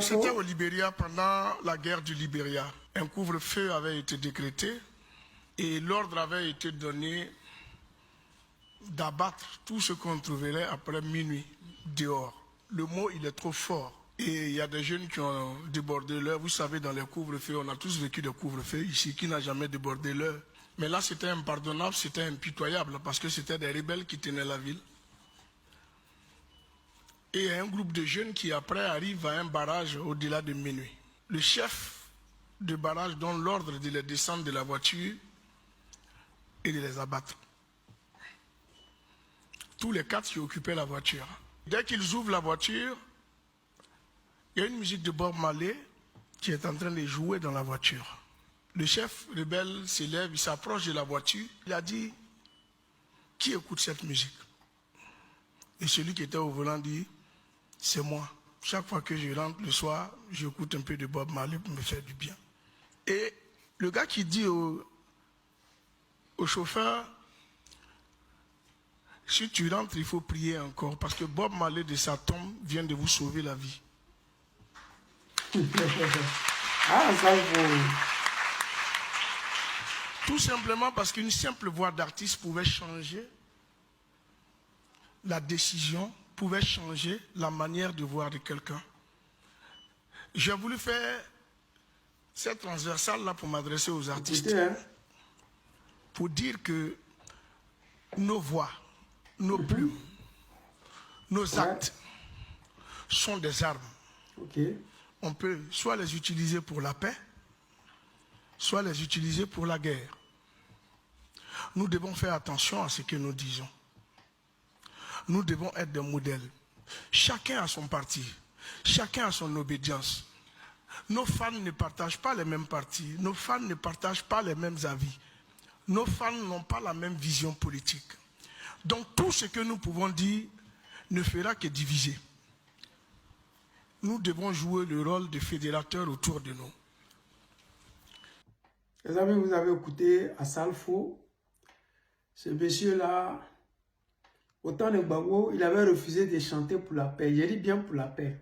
C'était au Libéria pendant la guerre du Libéria. Un couvre-feu avait été décrété et l'ordre avait été donné d'abattre tout ce qu'on trouverait après minuit dehors. Le mot, il est trop fort. Et il y a des jeunes qui ont débordé l'heure. Vous savez, dans les couvre-feux, on a tous vécu des couvre-feux ici. Qui n'a jamais débordé l'heure? Mais là, c'était impardonnable, c'était impitoyable, parce que c'était des rebelles qui tenaient la ville. Et il y a un groupe de jeunes qui, après, arrivent à un barrage au-delà de minuit. Le chef de barrage donne l'ordre de les descendre de la voiture et de les abattre. Tous les 4 qui occupaient la voiture. Dès qu'ils ouvrent la voiture, il y a une musique de Bob Marley qui est en train de jouer dans la voiture. Le chef rebelle s'élève, il s'approche de la voiture. Il a dit, qui écoute cette musique? Et celui qui était au volant dit, c'est moi. Chaque fois que je rentre le soir, j'écoute un peu de Bob Marley pour me faire du bien. Et le gars qui dit au chauffeur, si tu rentres, il faut prier encore, parce que Bob Marley de sa tombe vient de vous sauver la vie.
Ah, ça vous...
Tout simplement parce qu'une simple voix d'artiste pouvait changer la décision, pouvait changer la manière de voir de quelqu'un. J'ai voulu faire cette transversale-là pour m'adresser aux artistes. Pour dire que nos voix, nos plumes, nos actes sont des armes. On peut soit les utiliser pour la paix, soit les utiliser pour la guerre. Nous devons faire attention à ce que nous disons. Nous devons être des modèles. Chacun a son parti. Chacun a son obédience. Nos fans ne partagent pas les mêmes partis. Nos fans ne partagent pas les mêmes avis. Nos fans n'ont pas la même vision politique. Donc tout ce que nous pouvons dire ne fera que diviser. Nous devons jouer le rôle de fédérateur autour de nous.
Les amis, vous avez écouté Assalfo. Ce monsieur-là, au temps de Gbagbo, il avait refusé de chanter pour la paix. J'ai dit bien pour la paix.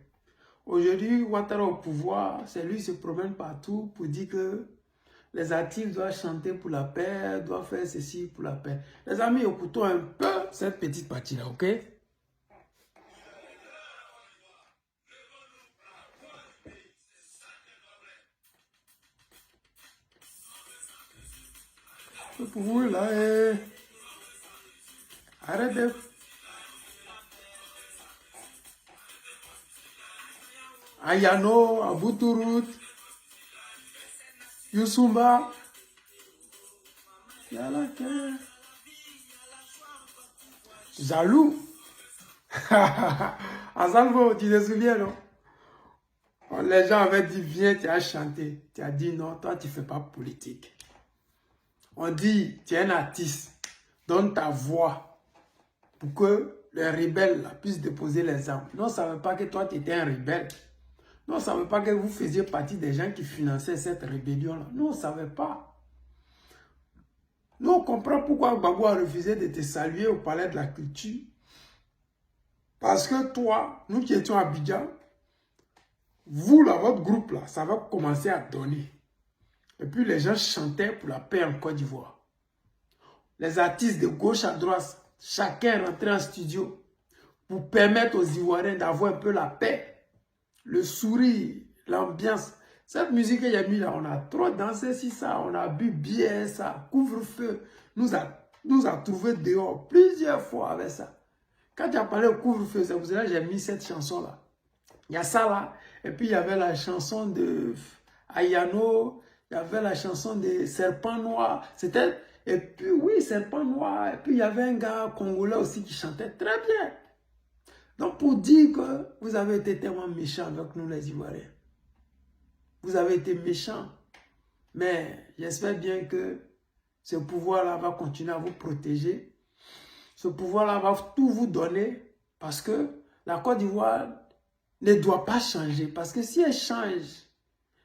Aujourd'hui, Ouattara au pouvoir, c'est lui qui se promène partout pour dire que les artistes doivent chanter pour la paix, doivent faire ceci pour la paix. Les amis, écoutons un peu cette petite partie-là, ok? Pour vous, là, arrêtez. Ayano, Abouturut, Youssoumba. Jaloux. Assalfo, tu te souviens, non? Les gens avaient dit, viens, tu as chanté. Tu as dit, non, toi, tu ne fais pas politique. On dit, tu es un artiste, donne ta voix pour que les rebelles là, puissent déposer les armes. Non, ça ne veut pas que toi, tu étais un rebelle. Non, ça ne veut pas que vous faisiez partie des gens qui finançaient cette rébellion-là. Non, ça ne veut pas. Nous, on comprend pourquoi Gbagbo a refusé de te saluer au palais de la culture. Parce que toi, nous qui étions à Abidjan, vous, là, votre groupe, là, ça va commencer à donner. Et puis les gens chantaient pour la paix en Côte d'Ivoire. Les artistes de gauche à droite, chacun rentrait en studio pour permettre aux Ivoiriens d'avoir un peu la paix, le sourire, l'ambiance. Cette musique qu'il y a mis là, on a trop dansé sur ça, on a bu bien ça, couvre-feu, nous a trouvé dehors plusieurs fois avec ça. Quand tu as parlé au couvre-feu, c'est pour cela que j'ai mis cette chanson-là. Il y a ça là, et puis il y avait la chanson de Ayano. Il y avait la chanson des Serpents Noirs. C'était... Et puis, oui, Serpents Noirs. Et puis, il y avait un gars congolais aussi qui chantait très bien. Donc, pour dire que vous avez été tellement méchants avec nous, les Ivoiriens. Vous avez été méchants. Mais j'espère bien que ce pouvoir-là va continuer à vous protéger. Ce pouvoir-là va tout vous donner. Parce que la Côte d'Ivoire ne doit pas changer. Parce que si elle change...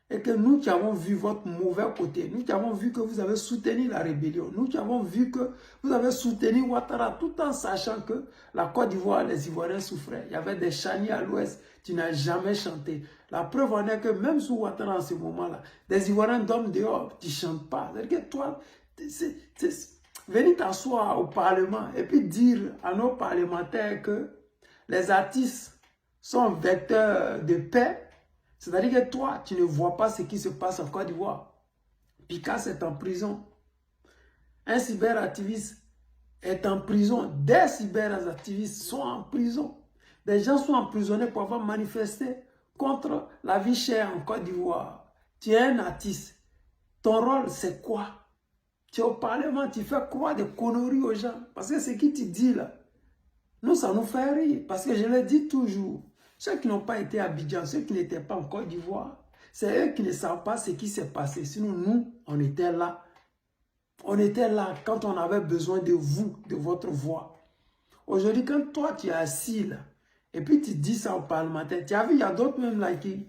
Et que nous qui avons vu votre mauvais côté, nous qui avons vu que vous avez soutenu la rébellion, nous qui avons vu que vous avez soutenu Ouattara tout en sachant que la Côte d'Ivoire, les Ivoiriens souffraient. Il y avait des chaniers à l'ouest, tu n'as jamais chanté. La preuve en est que même sous Ouattara en ce moment-là, des Ivoiriens dorment dehors, tu ne chantes pas. C'est-à-dire que toi, venir t'asseoir au Parlement et puis dire à nos parlementaires que les artistes sont vecteurs de paix, c'est-à-dire que toi, tu ne vois pas ce qui se passe en Côte d'Ivoire. Picasso est en prison. Un cyberactiviste est en prison. Des cyberactivistes sont en prison. Des gens sont emprisonnés pour avoir manifesté contre la vie chère en Côte d'Ivoire. Tu es un artiste. Ton rôle, c'est quoi? Tu es au Parlement, tu fais croire des conneries aux gens. Parce que ce qui te dit là, nous, ça nous fait rire. Parce que je le dis toujours, ceux qui n'ont pas été à Abidjan, ceux qui n'étaient pas en Côte d'Ivoire, c'est eux qui ne savent pas ce qui s'est passé. Sinon, nous, on était là. On était là quand on avait besoin de vous, de votre voix. Aujourd'hui, quand toi, tu es assis là, et puis tu dis ça aux parlementaires, tu as vu, il y a d'autres même là qui...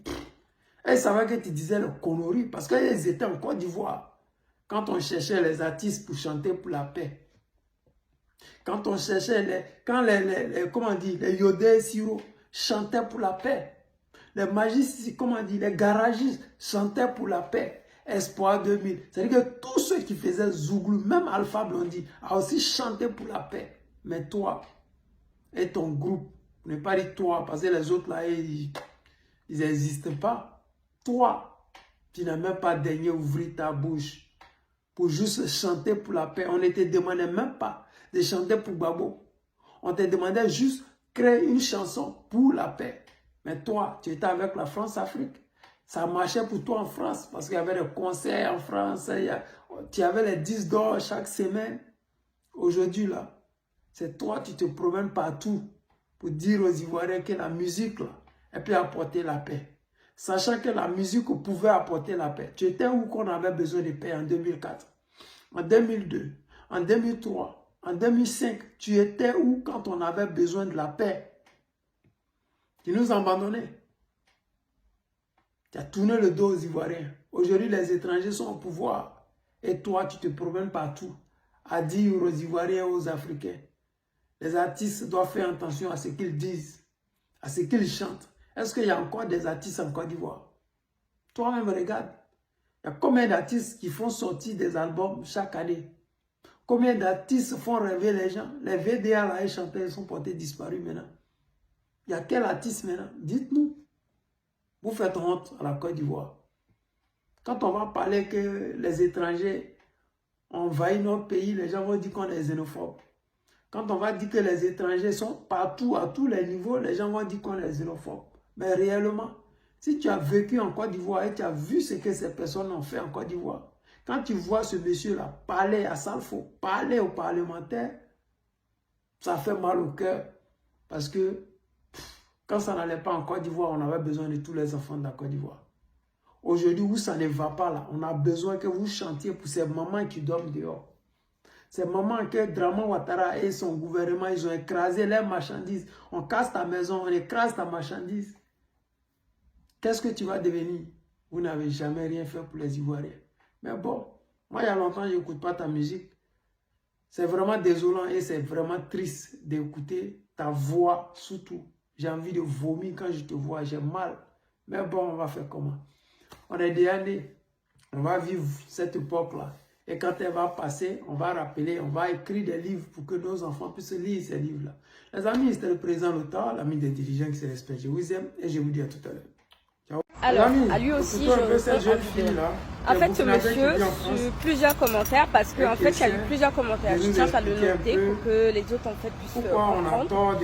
Ils savaient que tu disais les conneries parce qu'ils étaient en Côte d'Ivoire. Quand on cherchait les artistes pour chanter pour la paix. Quand on cherchait comment on dit, les Yodé Siro chantaient pour la paix. Les magistes, comment on dit, les garagistes chantaient pour la paix. Espoir 2000. C'est-à-dire que tous ceux qui faisaient Zouglou, même Alpha Blondy, a aussi chanté pour la paix. Mais toi et ton groupe, on n'est pas dit toi, parce que les autres là, ils n'existent pas. Toi, tu n'as même pas daigné ouvrir ta bouche pour juste chanter pour la paix. On ne te demandait même pas de chanter pour Babo. On te demandait juste créer une chanson pour la paix. Mais toi, tu étais avec la France-Afrique. Ça marchait pour toi en France parce qu'il y avait des concerts en France. Tu avais les 10 d'or chaque semaine. Aujourd'hui, là, c'est toi, tu te promènes partout pour dire aux Ivoiriens que la musique, là, elle peut apporter la paix. Sachant que la musique pouvait apporter la paix. Tu étais où qu'on avait besoin de paix en 2004, en 2002, en 2003, en 2005. Tu étais où quand on avait besoin de la paix? Tu nous abandonnais. Tu as tourné le dos aux Ivoiriens. Aujourd'hui, les étrangers sont au pouvoir. Et toi, tu te promènes partout à dire aux Ivoiriens et aux Africains. Les artistes doivent faire attention à ce qu'ils disent, à ce qu'ils chantent. Est-ce qu'il y a encore des artistes en Côte d'Ivoire? Toi-même, regarde. Il y a combien d'artistes qui font sortir des albums chaque année? Combien d'artistes font rêver les gens? Les VDA, là, les chanteurs, ils sont portés disparus maintenant. Il y a quel artiste maintenant? Dites-nous. Vous faites honte à la Côte d'Ivoire. Quand on va parler que les étrangers envahissent notre pays, les gens vont dire qu'on est xénophobes. Quand on va dire que les étrangers sont partout, à tous les niveaux, les gens vont dire qu'on est xénophobes. Mais réellement, si tu as vécu en Côte d'Ivoire et tu as vu ce que ces personnes ont fait en Côte d'Ivoire, quand tu vois ce monsieur-là parler à Salfo, parler aux parlementaires, ça fait mal au cœur. Parce que quand ça n'allait pas en Côte d'Ivoire, on avait besoin de tous les enfants de la Côte d'Ivoire. Aujourd'hui, où ça ne va pas là, on a besoin que vous chantiez pour ces mamans qui dorment dehors. Ces mamans que Draman Ouattara et son gouvernement, ils ont écrasé leurs marchandises. On casse ta maison, on écrase ta marchandise. Qu'est-ce que tu vas devenir? Vous n'avez jamais rien fait pour les Ivoiriens. Mais bon, moi, il y a longtemps, je n'écoute pas ta musique. C'est vraiment désolant et c'est vraiment triste d'écouter ta voix surtout. J'ai envie de vomir quand je te vois, j'ai mal. Mais bon, on va faire comment? On est des années. On va vivre cette époque-là. Et quand elle va passer, on va rappeler, on va écrire des livres pour que nos enfants puissent lire ces livres-là. Les amis, c'était le président Lothar, l'ami des dirigeants qui se respectent. Je vous aime et je vous dis à tout à l'heure. Ciao.
Alors,
amis,
à lui aussi,
je
en fait, ce monsieur, sur plusieurs commentaires, parce qu'en fait, il y a eu plusieurs commentaires. Je tiens à le noter pour que les autres, en fait, puissent comprendre.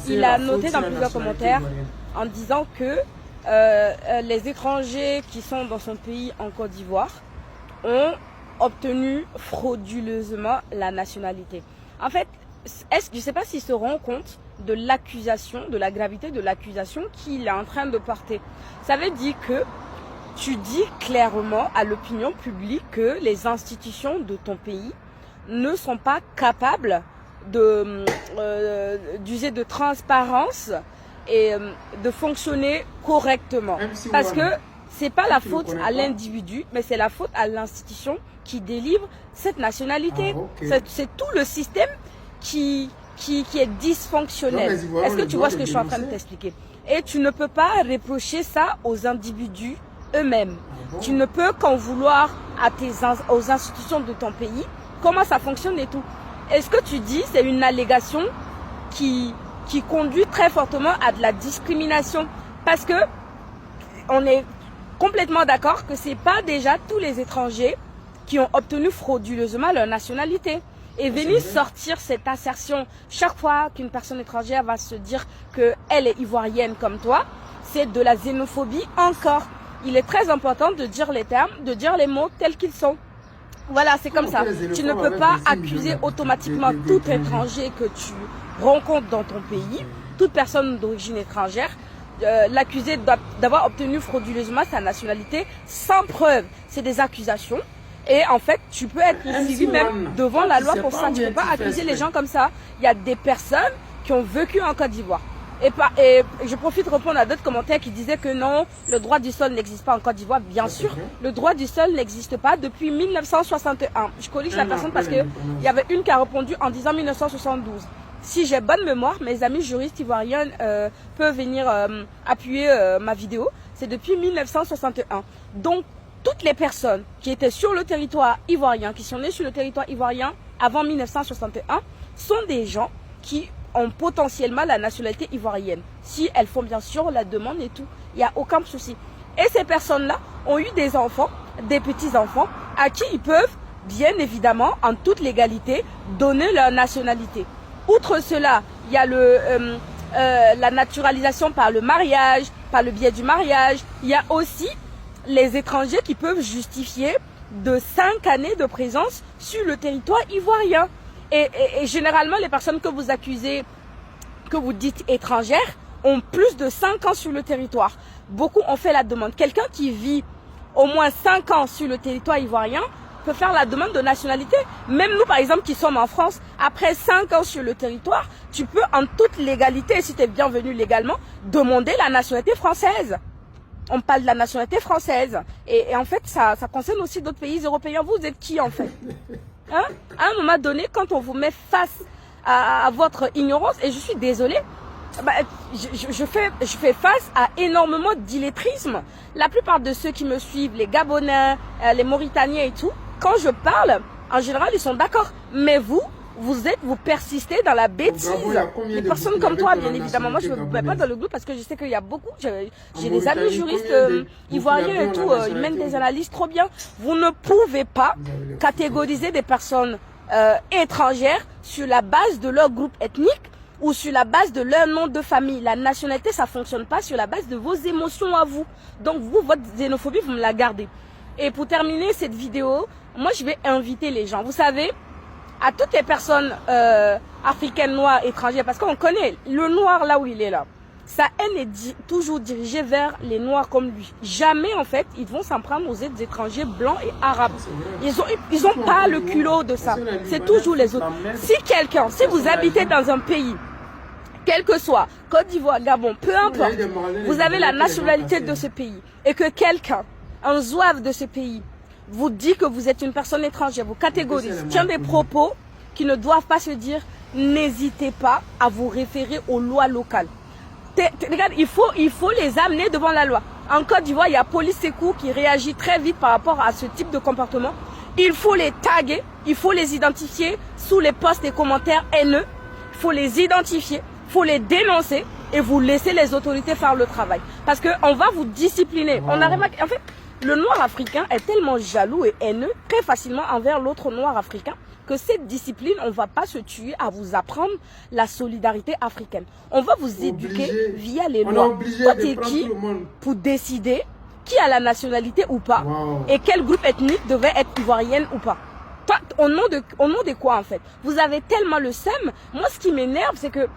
Il a noté dans plusieurs commentaires en disant que les étrangers qui sont dans son pays en Côte d'Ivoire ont obtenu frauduleusement la nationalité. En fait, je ne sais pas s'il se rend compte de l'accusation, de la gravité de l'accusation qu'il est en train de porter. Ça veut dire que tu dis clairement à l'opinion publique que les institutions de ton pays ne sont pas capables d'user de transparence et de fonctionner correctement. Parce que c'est pas la faute à l'individu, mais c'est la faute à l'institution qui délivre cette nationalité. C'est tout le système qui est dysfonctionnel. Est-ce que tu vois ce que je suis en train de t'expliquer? Et tu ne peux pas reprocher ça aux individus eux-mêmes. Tu ne peux qu'en vouloir aux institutions de ton pays comment ça fonctionne et tout. Et ce que tu dis, c'est une allégation qui conduit très fortement à de la discrimination. Parce que on est complètement d'accord que ce n'est pas déjà tous les étrangers qui ont obtenu frauduleusement leur nationalité. Et venir sortir cette assertion chaque fois qu'une personne étrangère va se dire qu'elle est ivoirienne comme toi, c'est de la xénophobie encore. Il est très important de dire les termes, de dire les mots tels qu'ils sont. Voilà, c'est comme ça. Tu ne peux pas accuser automatiquement tout étranger que tu rencontres dans ton pays, toute personne d'origine étrangère, l'accuser d'avoir obtenu frauduleusement sa nationalité sans preuve. C'est des accusations. Et en fait, tu peux être poursuivi même devant la loi pour ça. Tu ne peux pas accuser les gens comme ça. Il y a des personnes qui ont vécu en Côte d'Ivoire. Et je profite de répondre à d'autres commentaires qui disaient que non, le droit du sol n'existe pas en Côte d'Ivoire. Bien sûr, le droit du sol n'existe pas depuis 1961. Je corrige la personne parce qu'il y avait une qui a répondu en disant 1972. Si j'ai bonne mémoire, mes amis juristes ivoiriens peuvent venir appuyer ma vidéo. C'est depuis 1961. Donc, toutes les personnes qui étaient sur le territoire ivoirien, qui sont nées sur le territoire ivoirien avant 1961, sont des gens qui ont potentiellement la nationalité ivoirienne. Si elles font bien sûr la demande et tout, il n'y a aucun souci. Et ces personnes-là ont eu des enfants, des petits-enfants, à qui ils peuvent, bien évidemment, en toute légalité, donner leur nationalité. Outre cela, il y a la naturalisation par le mariage, par le biais du mariage. Il y a aussi les étrangers qui peuvent justifier de 5 années de présence sur le territoire ivoirien. Et généralement, les personnes que vous accusez, que vous dites étrangères, ont plus de 5 ans sur le territoire. Beaucoup ont fait la demande. Quelqu'un qui vit au moins 5 ans sur le territoire ivoirien peut faire la demande de nationalité. Même nous, par exemple, qui sommes en France, après 5 ans sur le territoire, tu peux en toute légalité, si tu es bienvenu légalement, demander la nationalité française. On parle de la nationalité française. Et en fait, ça concerne aussi d'autres pays européens. Vous êtes qui, en fait? Hein? À un moment donné, quand on vous met face à votre ignorance, et je suis désolée, je fais face à énormément d'illettrisme. La plupart de ceux qui me suivent, les Gabonais, les Mauritaniens et tout, quand je parle, en général, ils sont d'accord. Mais vous persistez dans la bêtise. Les personnes comme toi, bien évidemment, moi je ne me mets pas dans le groupe parce que je sais qu'il y a beaucoup, j'ai des amis juristes ivoiriens et tout, ils mènent des analyses trop bien. Vous ne pouvez pas catégoriser des personnes étrangères sur la base de leur groupe ethnique ou sur la base de leur nom de famille. La nationalité, ça ne fonctionne pas sur la base de vos émotions à vous. Donc vous, votre xénophobie, vous me la gardez. Et pour terminer cette vidéo, moi je vais inviter les gens. Vous savez, à toutes les personnes africaines, noires, étrangères, parce qu'on connaît le noir là où il est là. Sa haine est toujours dirigée vers les noirs comme lui. Jamais en fait ils vont s'en prendre aux étrangers blancs et arabes. Ils ont pas le culot de ça. C'est toujours les autres. Si vous habitez dans un pays, quel que soit, Côte d'Ivoire, Gabon, peu importe, vous avez la nationalité de ce pays et que quelqu'un, un zouave de ce pays, vous dit que vous êtes une personne étrangère, vous catégorise, tient des propos qui ne doivent pas se dire, n'hésitez pas à vous référer aux lois locales. Regarde, il faut les amener devant la loi. En Côte d'Ivoire, il y a Police Secours qui réagit très vite par rapport à ce type de comportement. Il faut les taguer, il faut les identifier sous les posts et commentaires haineux. Il faut les identifier, il faut les dénoncer et vous laisser les autorités faire le travail. Parce qu'on va vous discipliner. On a remarqué, en fait, le noir africain est tellement jaloux et haineux très facilement envers l'autre noir africain que cette discipline, on ne va pas se tuer à vous apprendre la solidarité africaine. On va vous éduquer via les lois. Toi, t'es qui pour décider qui a la nationalité ou pas et quel groupe ethnique devrait être ivoirienne ou pas. Toi, au nom de quoi en fait? Vous avez tellement le seum. Moi, ce qui m'énerve, c'est que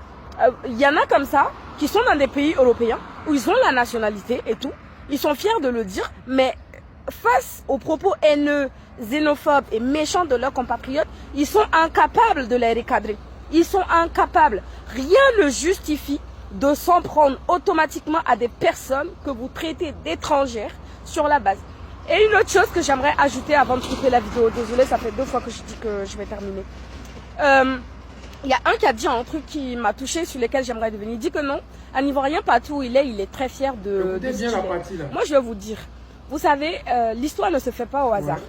y en a comme ça qui sont dans des pays européens où ils ont la nationalité et tout. Ils sont fiers de le dire, mais face aux propos haineux, xénophobes et méchants de leurs compatriotes, ils sont incapables de les recadrer. Ils sont incapables. Rien ne justifie de s'en prendre automatiquement à des personnes que vous traitez d'étrangères sur la base. Et une autre chose que j'aimerais ajouter avant de couper la vidéo, désolé, ça fait 2 fois que je dis que je vais terminer. Il y a un qui a dit un truc qui m'a touché, sur lequel j'aimerais devenir. Il dit que non, un Ivoirien partout où il est très fier de ce qu'il est. Moi, je vais vous dire, vous savez, l'histoire ne se fait pas au hasard.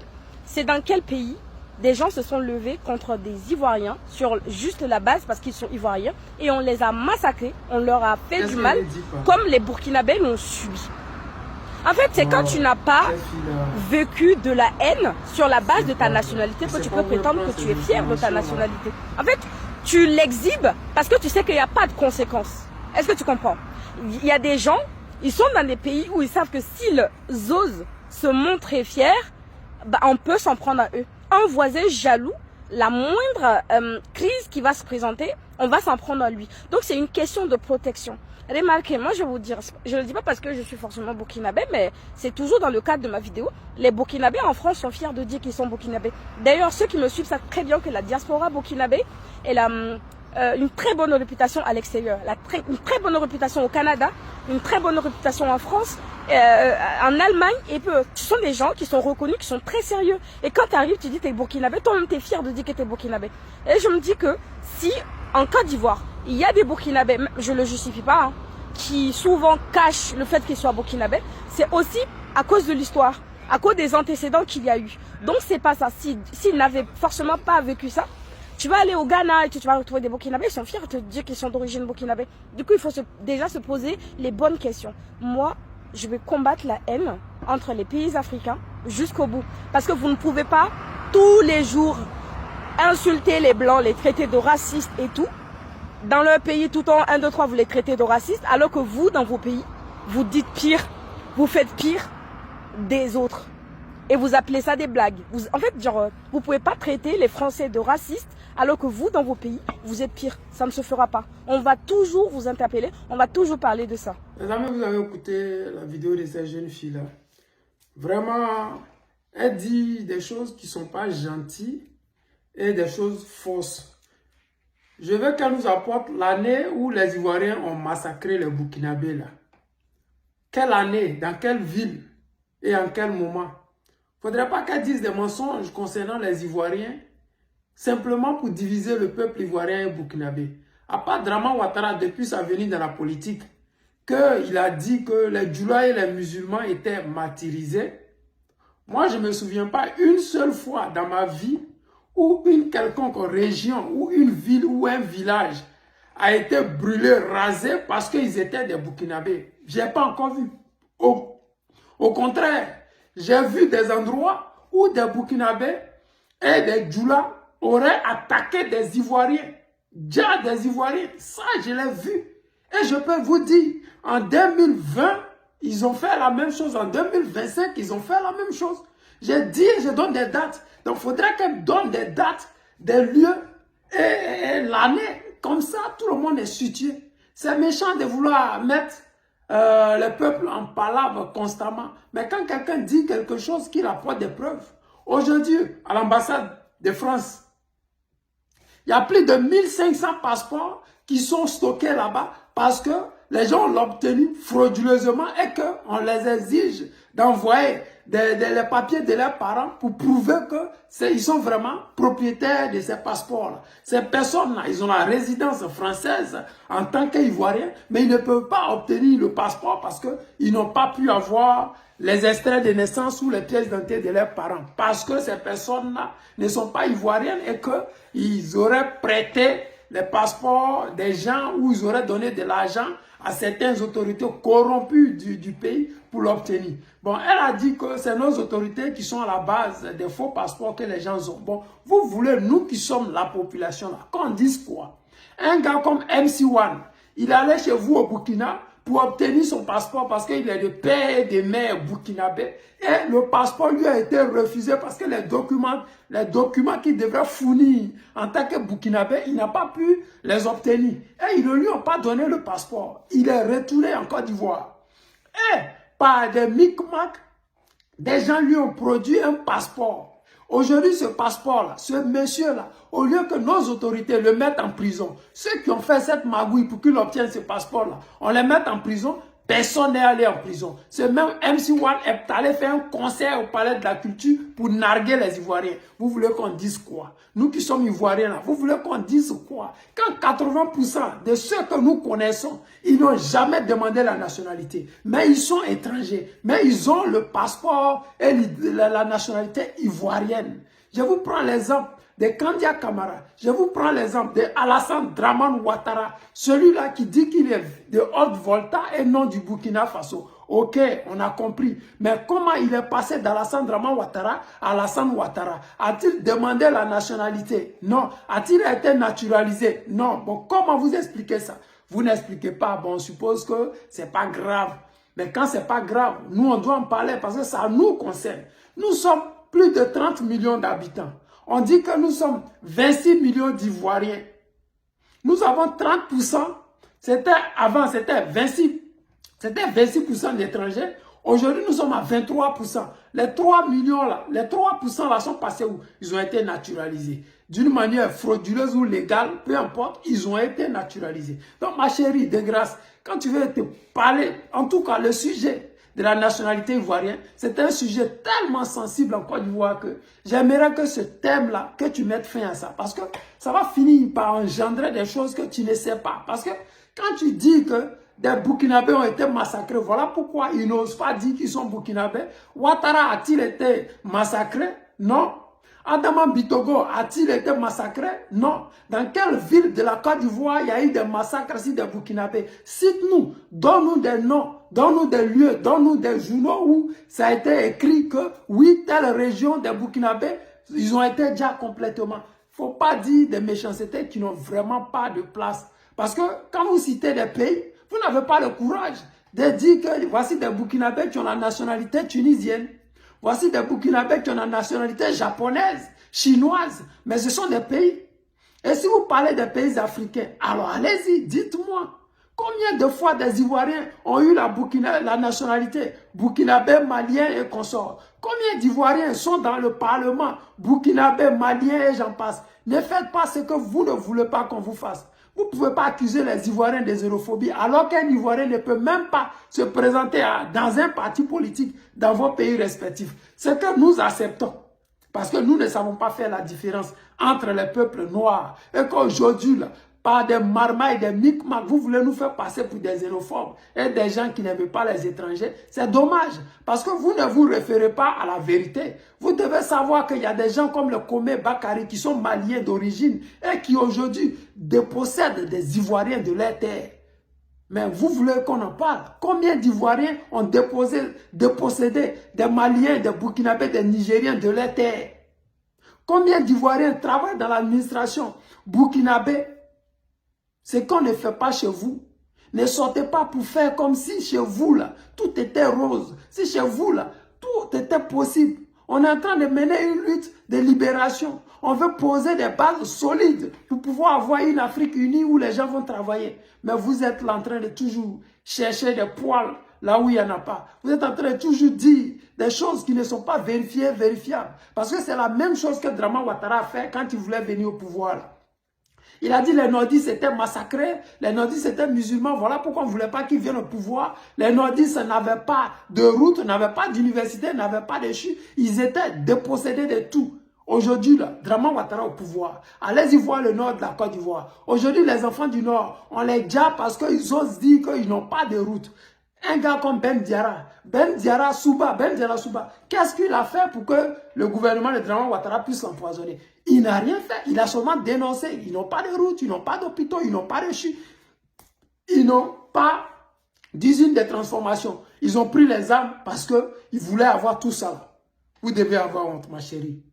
C'est dans quel pays des gens se sont levés contre des Ivoiriens sur juste la base parce qu'ils sont Ivoiriens et on les a massacrés, on leur a fait du mal, comme les Burkinabés l'ont subi. En fait, c'est quand tu n'as pas vécu de la haine sur la base de ta nationalité que tu peux prétendre que tu es fier de ta nationalité. En fait, tu l'exhibes parce que tu sais qu'il n'y a pas de conséquences. Est-ce que tu comprends? Il y a des gens, ils sont dans des pays où ils savent que s'ils osent se montrer fiers, bah, on peut s'en prendre à eux. Un voisin jaloux, la moindre crise qui va se présenter, on va s'en prendre à lui. Donc c'est une question de protection. Remarquez, moi je vais vous dire, je ne le dis pas parce que je suis forcément burkinabé, mais c'est toujours dans le cadre de ma vidéo. Les burkinabés en France sont fiers de dire qu'ils sont burkinabés. D'ailleurs, ceux qui me suivent savent très bien que la diaspora burkinabé est une très bonne réputation à l'extérieur. Une très bonne réputation au Canada, une très bonne réputation en France, en Allemagne. Et ce sont des gens qui sont reconnus, qui sont très sérieux. Et quand tu arrives, tu dis que tu es burkinabé, toi-même tu es fier de dire que tu es burkinabé. Et je me dis que si en Côte d'Ivoire, il y a des burkinabés, je ne le justifie pas, hein, qui souvent cachent le fait qu'ils soient burkinabés, c'est aussi à cause de l'histoire, à cause des antécédents qu'il y a eu. Donc c'est pas ça. S'ils n'avaient forcément pas vécu ça, tu vas aller au Ghana et tu vas retrouver des burkinabés, ils sont fiers de te dire qu'ils sont d'origine burkinabé. Du coup, il faut déjà se poser les bonnes questions. Moi, je vais combattre la haine entre les pays africains jusqu'au bout. Parce que vous ne pouvez pas tous les jours insulter les blancs, les traiter de racistes et tout. Dans leur pays, tout en 1, 2, 3, vous les traitez de racistes, alors que vous, dans vos pays, vous dites pire, vous faites pire des autres. Et vous appelez ça des blagues. En fait, genre, vous pouvez pas traiter les Français de racistes, alors que vous, dans vos pays, vous êtes pire. Ça ne se fera pas. On va toujours vous interpeller, on va toujours parler de ça.
Les amis, vous avez écouté la vidéo de cette jeune fille-là. Vraiment, elle dit des choses qui ne sont pas gentilles et des choses fausses. Je veux qu'elle nous apporte l'année où les Ivoiriens ont massacré les Burkinabés là. Quelle année, dans quelle ville et en quel moment? Il ne faudrait pas qu'elle dise des mensonges concernant les Ivoiriens simplement pour diviser le peuple ivoirien et burkinabé. À part Draman Ouattara, depuis sa venue dans la politique, qu'il a dit que les Djoula et les musulmans étaient martyrisés. Moi, je ne me souviens pas une seule fois dans ma vie où une quelconque région, ou une ville, ou un village a été brûlé, rasé parce qu'ils étaient des Burkinabés. Je n'ai pas encore vu. Au contraire, j'ai vu des endroits où des Burkinabés et des Djoula auraient attaqué des Ivoiriens. Déjà des Ivoiriens, ça je l'ai vu. Et je peux vous dire, en 2020, ils ont fait la même chose. En 2025, ils ont fait la même chose. J'ai dit, je donne des dates. Donc, il faudrait qu'elle donne des dates, des lieux et l'année. Comme ça, tout le monde est situé. C'est méchant de vouloir mettre le peuple en palabre constamment. Mais quand quelqu'un dit quelque chose, qu'il apporte des preuves. Aujourd'hui, à l'ambassade de France, il y a plus de 1500 passeports qui sont stockés là-bas parce que les gens l'ont obtenu frauduleusement et qu'on les exige d'envoyer les papiers de leurs parents pour prouver qu'ils sont vraiment propriétaires de ces passeports-là. Ces personnes-là, ils ont la résidence française en tant qu'Ivoiriens, mais ils ne peuvent pas obtenir le passeport parce qu'ils n'ont pas pu avoir les extraits de naissance ou les pièces d'identité de leurs parents. Parce que ces personnes-là ne sont pas ivoiriennes et qu'ils auraient prêté les passeports des gens ou ils auraient donné de l'argent à certaines autorités corrompues du pays pour l'obtenir. Bon, elle a dit que c'est nos autorités qui sont à la base des faux passeports que les gens ont. Bon, vous voulez, nous qui sommes la population là, qu'on dise quoi? Un gars comme MC1, il allait chez vous au Burkina pour obtenir son passeport parce qu'il est de père et de mère burkinabé. Et le passeport lui a été refusé parce que les documents qu'il devrait fournir en tant que burkinabé, il n'a pas pu les obtenir. Et ils ne lui ont pas donné le passeport. Il est retourné en Côte d'Ivoire. Et par des micmacs, des gens lui ont produit un passeport. Aujourd'hui, ce passeport-là, ce monsieur-là, au lieu que nos autorités le mettent en prison, ceux qui ont fait cette magouille pour qu'il obtienne ce passeport-là, on les met en prison, personne n'est allé en prison. Ce même MC1 est allé faire un concert au Palais de la Culture pour narguer les Ivoiriens. Vous voulez qu'on dise quoi? Nous qui sommes Ivoiriens là, vous voulez qu'on dise quoi? Quand 80% de ceux que nous connaissons, ils n'ont jamais demandé la nationalité. Mais ils sont étrangers. Mais ils ont le passeport et la nationalité ivoirienne. Je vous prends l'exemple de Kandia Kamara. Je vous prends l'exemple de Alassane Dramane Ouattara. Celui-là qui dit qu'il est de Haute-Volta et non du Burkina Faso. Ok, on a compris. Mais comment il est passé d'Alassane Dramane Ouattara à Alassane Ouattara? A-t-il demandé la nationalité? Non. A-t-il été naturalisé? Non. Bon, comment vous expliquez ça? Vous n'expliquez pas. Bon, on suppose que c'est pas grave. Mais quand c'est pas grave, nous on doit en parler parce que ça nous concerne. Nous sommes plus de 30 millions d'habitants. On dit que nous sommes 26 millions d'Ivoiriens. Nous avons 30%. Avant, c'était 26% d'étrangers. Aujourd'hui, nous sommes à 23%. Les 3 millions là, les 3% là sont passés où? Ils ont été naturalisés. D'une manière frauduleuse ou légale, peu importe, ils ont été naturalisés. Donc, ma chérie, de grâce, quand tu veux te parler, en tout cas, le sujet de la nationalité ivoirienne, c'est un sujet tellement sensible en Côte d'Ivoire que j'aimerais que ce thème-là, que tu mettes fin à ça. Parce que ça va finir par engendrer des choses que tu ne sais pas. Parce que quand tu dis que des Burkinabés ont été massacrés, voilà pourquoi ils n'osent pas dire qu'ils sont Burkinabés. Ouattara a-t-il été massacré? Non. Adama Bitogo a-t-il été massacré? Non. Dans quelle ville de la Côte d'Ivoire il y a eu des massacres sur des Burkinabés? Cite-nous, donne-nous des noms, donne-nous des lieux, donne-nous des journaux où ça a été écrit que oui, telle région des Burkinabés, ils ont été déjà complètement. Il ne faut pas dire des méchancetés qui n'ont vraiment pas de place. Parce que quand vous citez des pays, vous n'avez pas le courage de dire que voici des Burkinabés qui ont la nationalité tunisienne. Voici des Burkinabés qui ont la nationalité japonaise, chinoise. Mais ce sont des pays. Et si vous parlez des pays africains, alors allez-y, dites-moi. Combien de fois des Ivoiriens ont eu la nationalité burkinabé, malien et consorts? Combien d'Ivoiriens sont dans le Parlement burkinabé, malien et j'en passe? Ne faites pas ce que vous ne voulez pas qu'on vous fasse. Vous ne pouvez pas accuser les Ivoiriens de xénophobie alors qu'un Ivoirien ne peut même pas se présenter dans un parti politique dans vos pays respectifs. C'est que nous acceptons. Parce que nous ne savons pas faire la différence entre les peuples noirs. Et qu'aujourd'hui, par des marmailles, des micmacs, vous voulez nous faire passer pour des xénophobes et des gens qui n'aiment pas les étrangers. C'est dommage. Parce que vous ne vous référez pas à la vérité. Vous devez savoir qu'il y a des gens comme le Komé Bakari qui sont maliens d'origine et qui aujourd'hui dépossèdent des Ivoiriens de leur terre. Mais vous voulez qu'on en parle? Combien d'Ivoiriens ont dépossédé des Maliens, des Burkinabés, des Nigériens de leur terre? Combien d'Ivoiriens travaillent dans l'administration burkinabé? Ce qu'on ne fait pas chez vous. Ne sortez pas pour faire comme si chez vous, là, tout était rose. Si chez vous, là, tout était possible. On est en train de mener une lutte de libération. On veut poser des bases solides pour pouvoir avoir une Afrique unie où les gens vont travailler. Mais vous êtes là en train de toujours chercher des poils là où il n'y en a pas. Vous êtes en train de toujours dire des choses qui ne sont pas vérifiables. Parce que c'est la même chose que Dramane Ouattara a fait quand il voulait venir au pouvoir, là. Il a dit les nordistes étaient massacrés, les nordistes étaient musulmans, voilà pourquoi on ne voulait pas qu'ils viennent au pouvoir. Les nordistes n'avaient pas de route, n'avaient pas d'université, n'avaient pas de chute, ils étaient dépossédés de tout. Aujourd'hui, là, Dramane Ouattara au pouvoir. Allez-y voir le nord de la Côte d'Ivoire. Aujourd'hui, les enfants du nord, on les jappe parce qu'ils osent dire qu'ils n'ont pas de route. Un gars comme Ben Diarra Souba, qu'est-ce qu'il a fait pour que le gouvernement de Dramane Ouattara puisse l'empoisonner? Il n'a rien fait, il a seulement dénoncé. Ils n'ont pas de route, ils n'ont pas d'hôpitaux, ils n'ont pas de chute. Ils n'ont pas d'usine de transformation. Ils ont pris les armes parce qu'ils voulaient avoir tout ça. Vous devez avoir honte, ma chérie.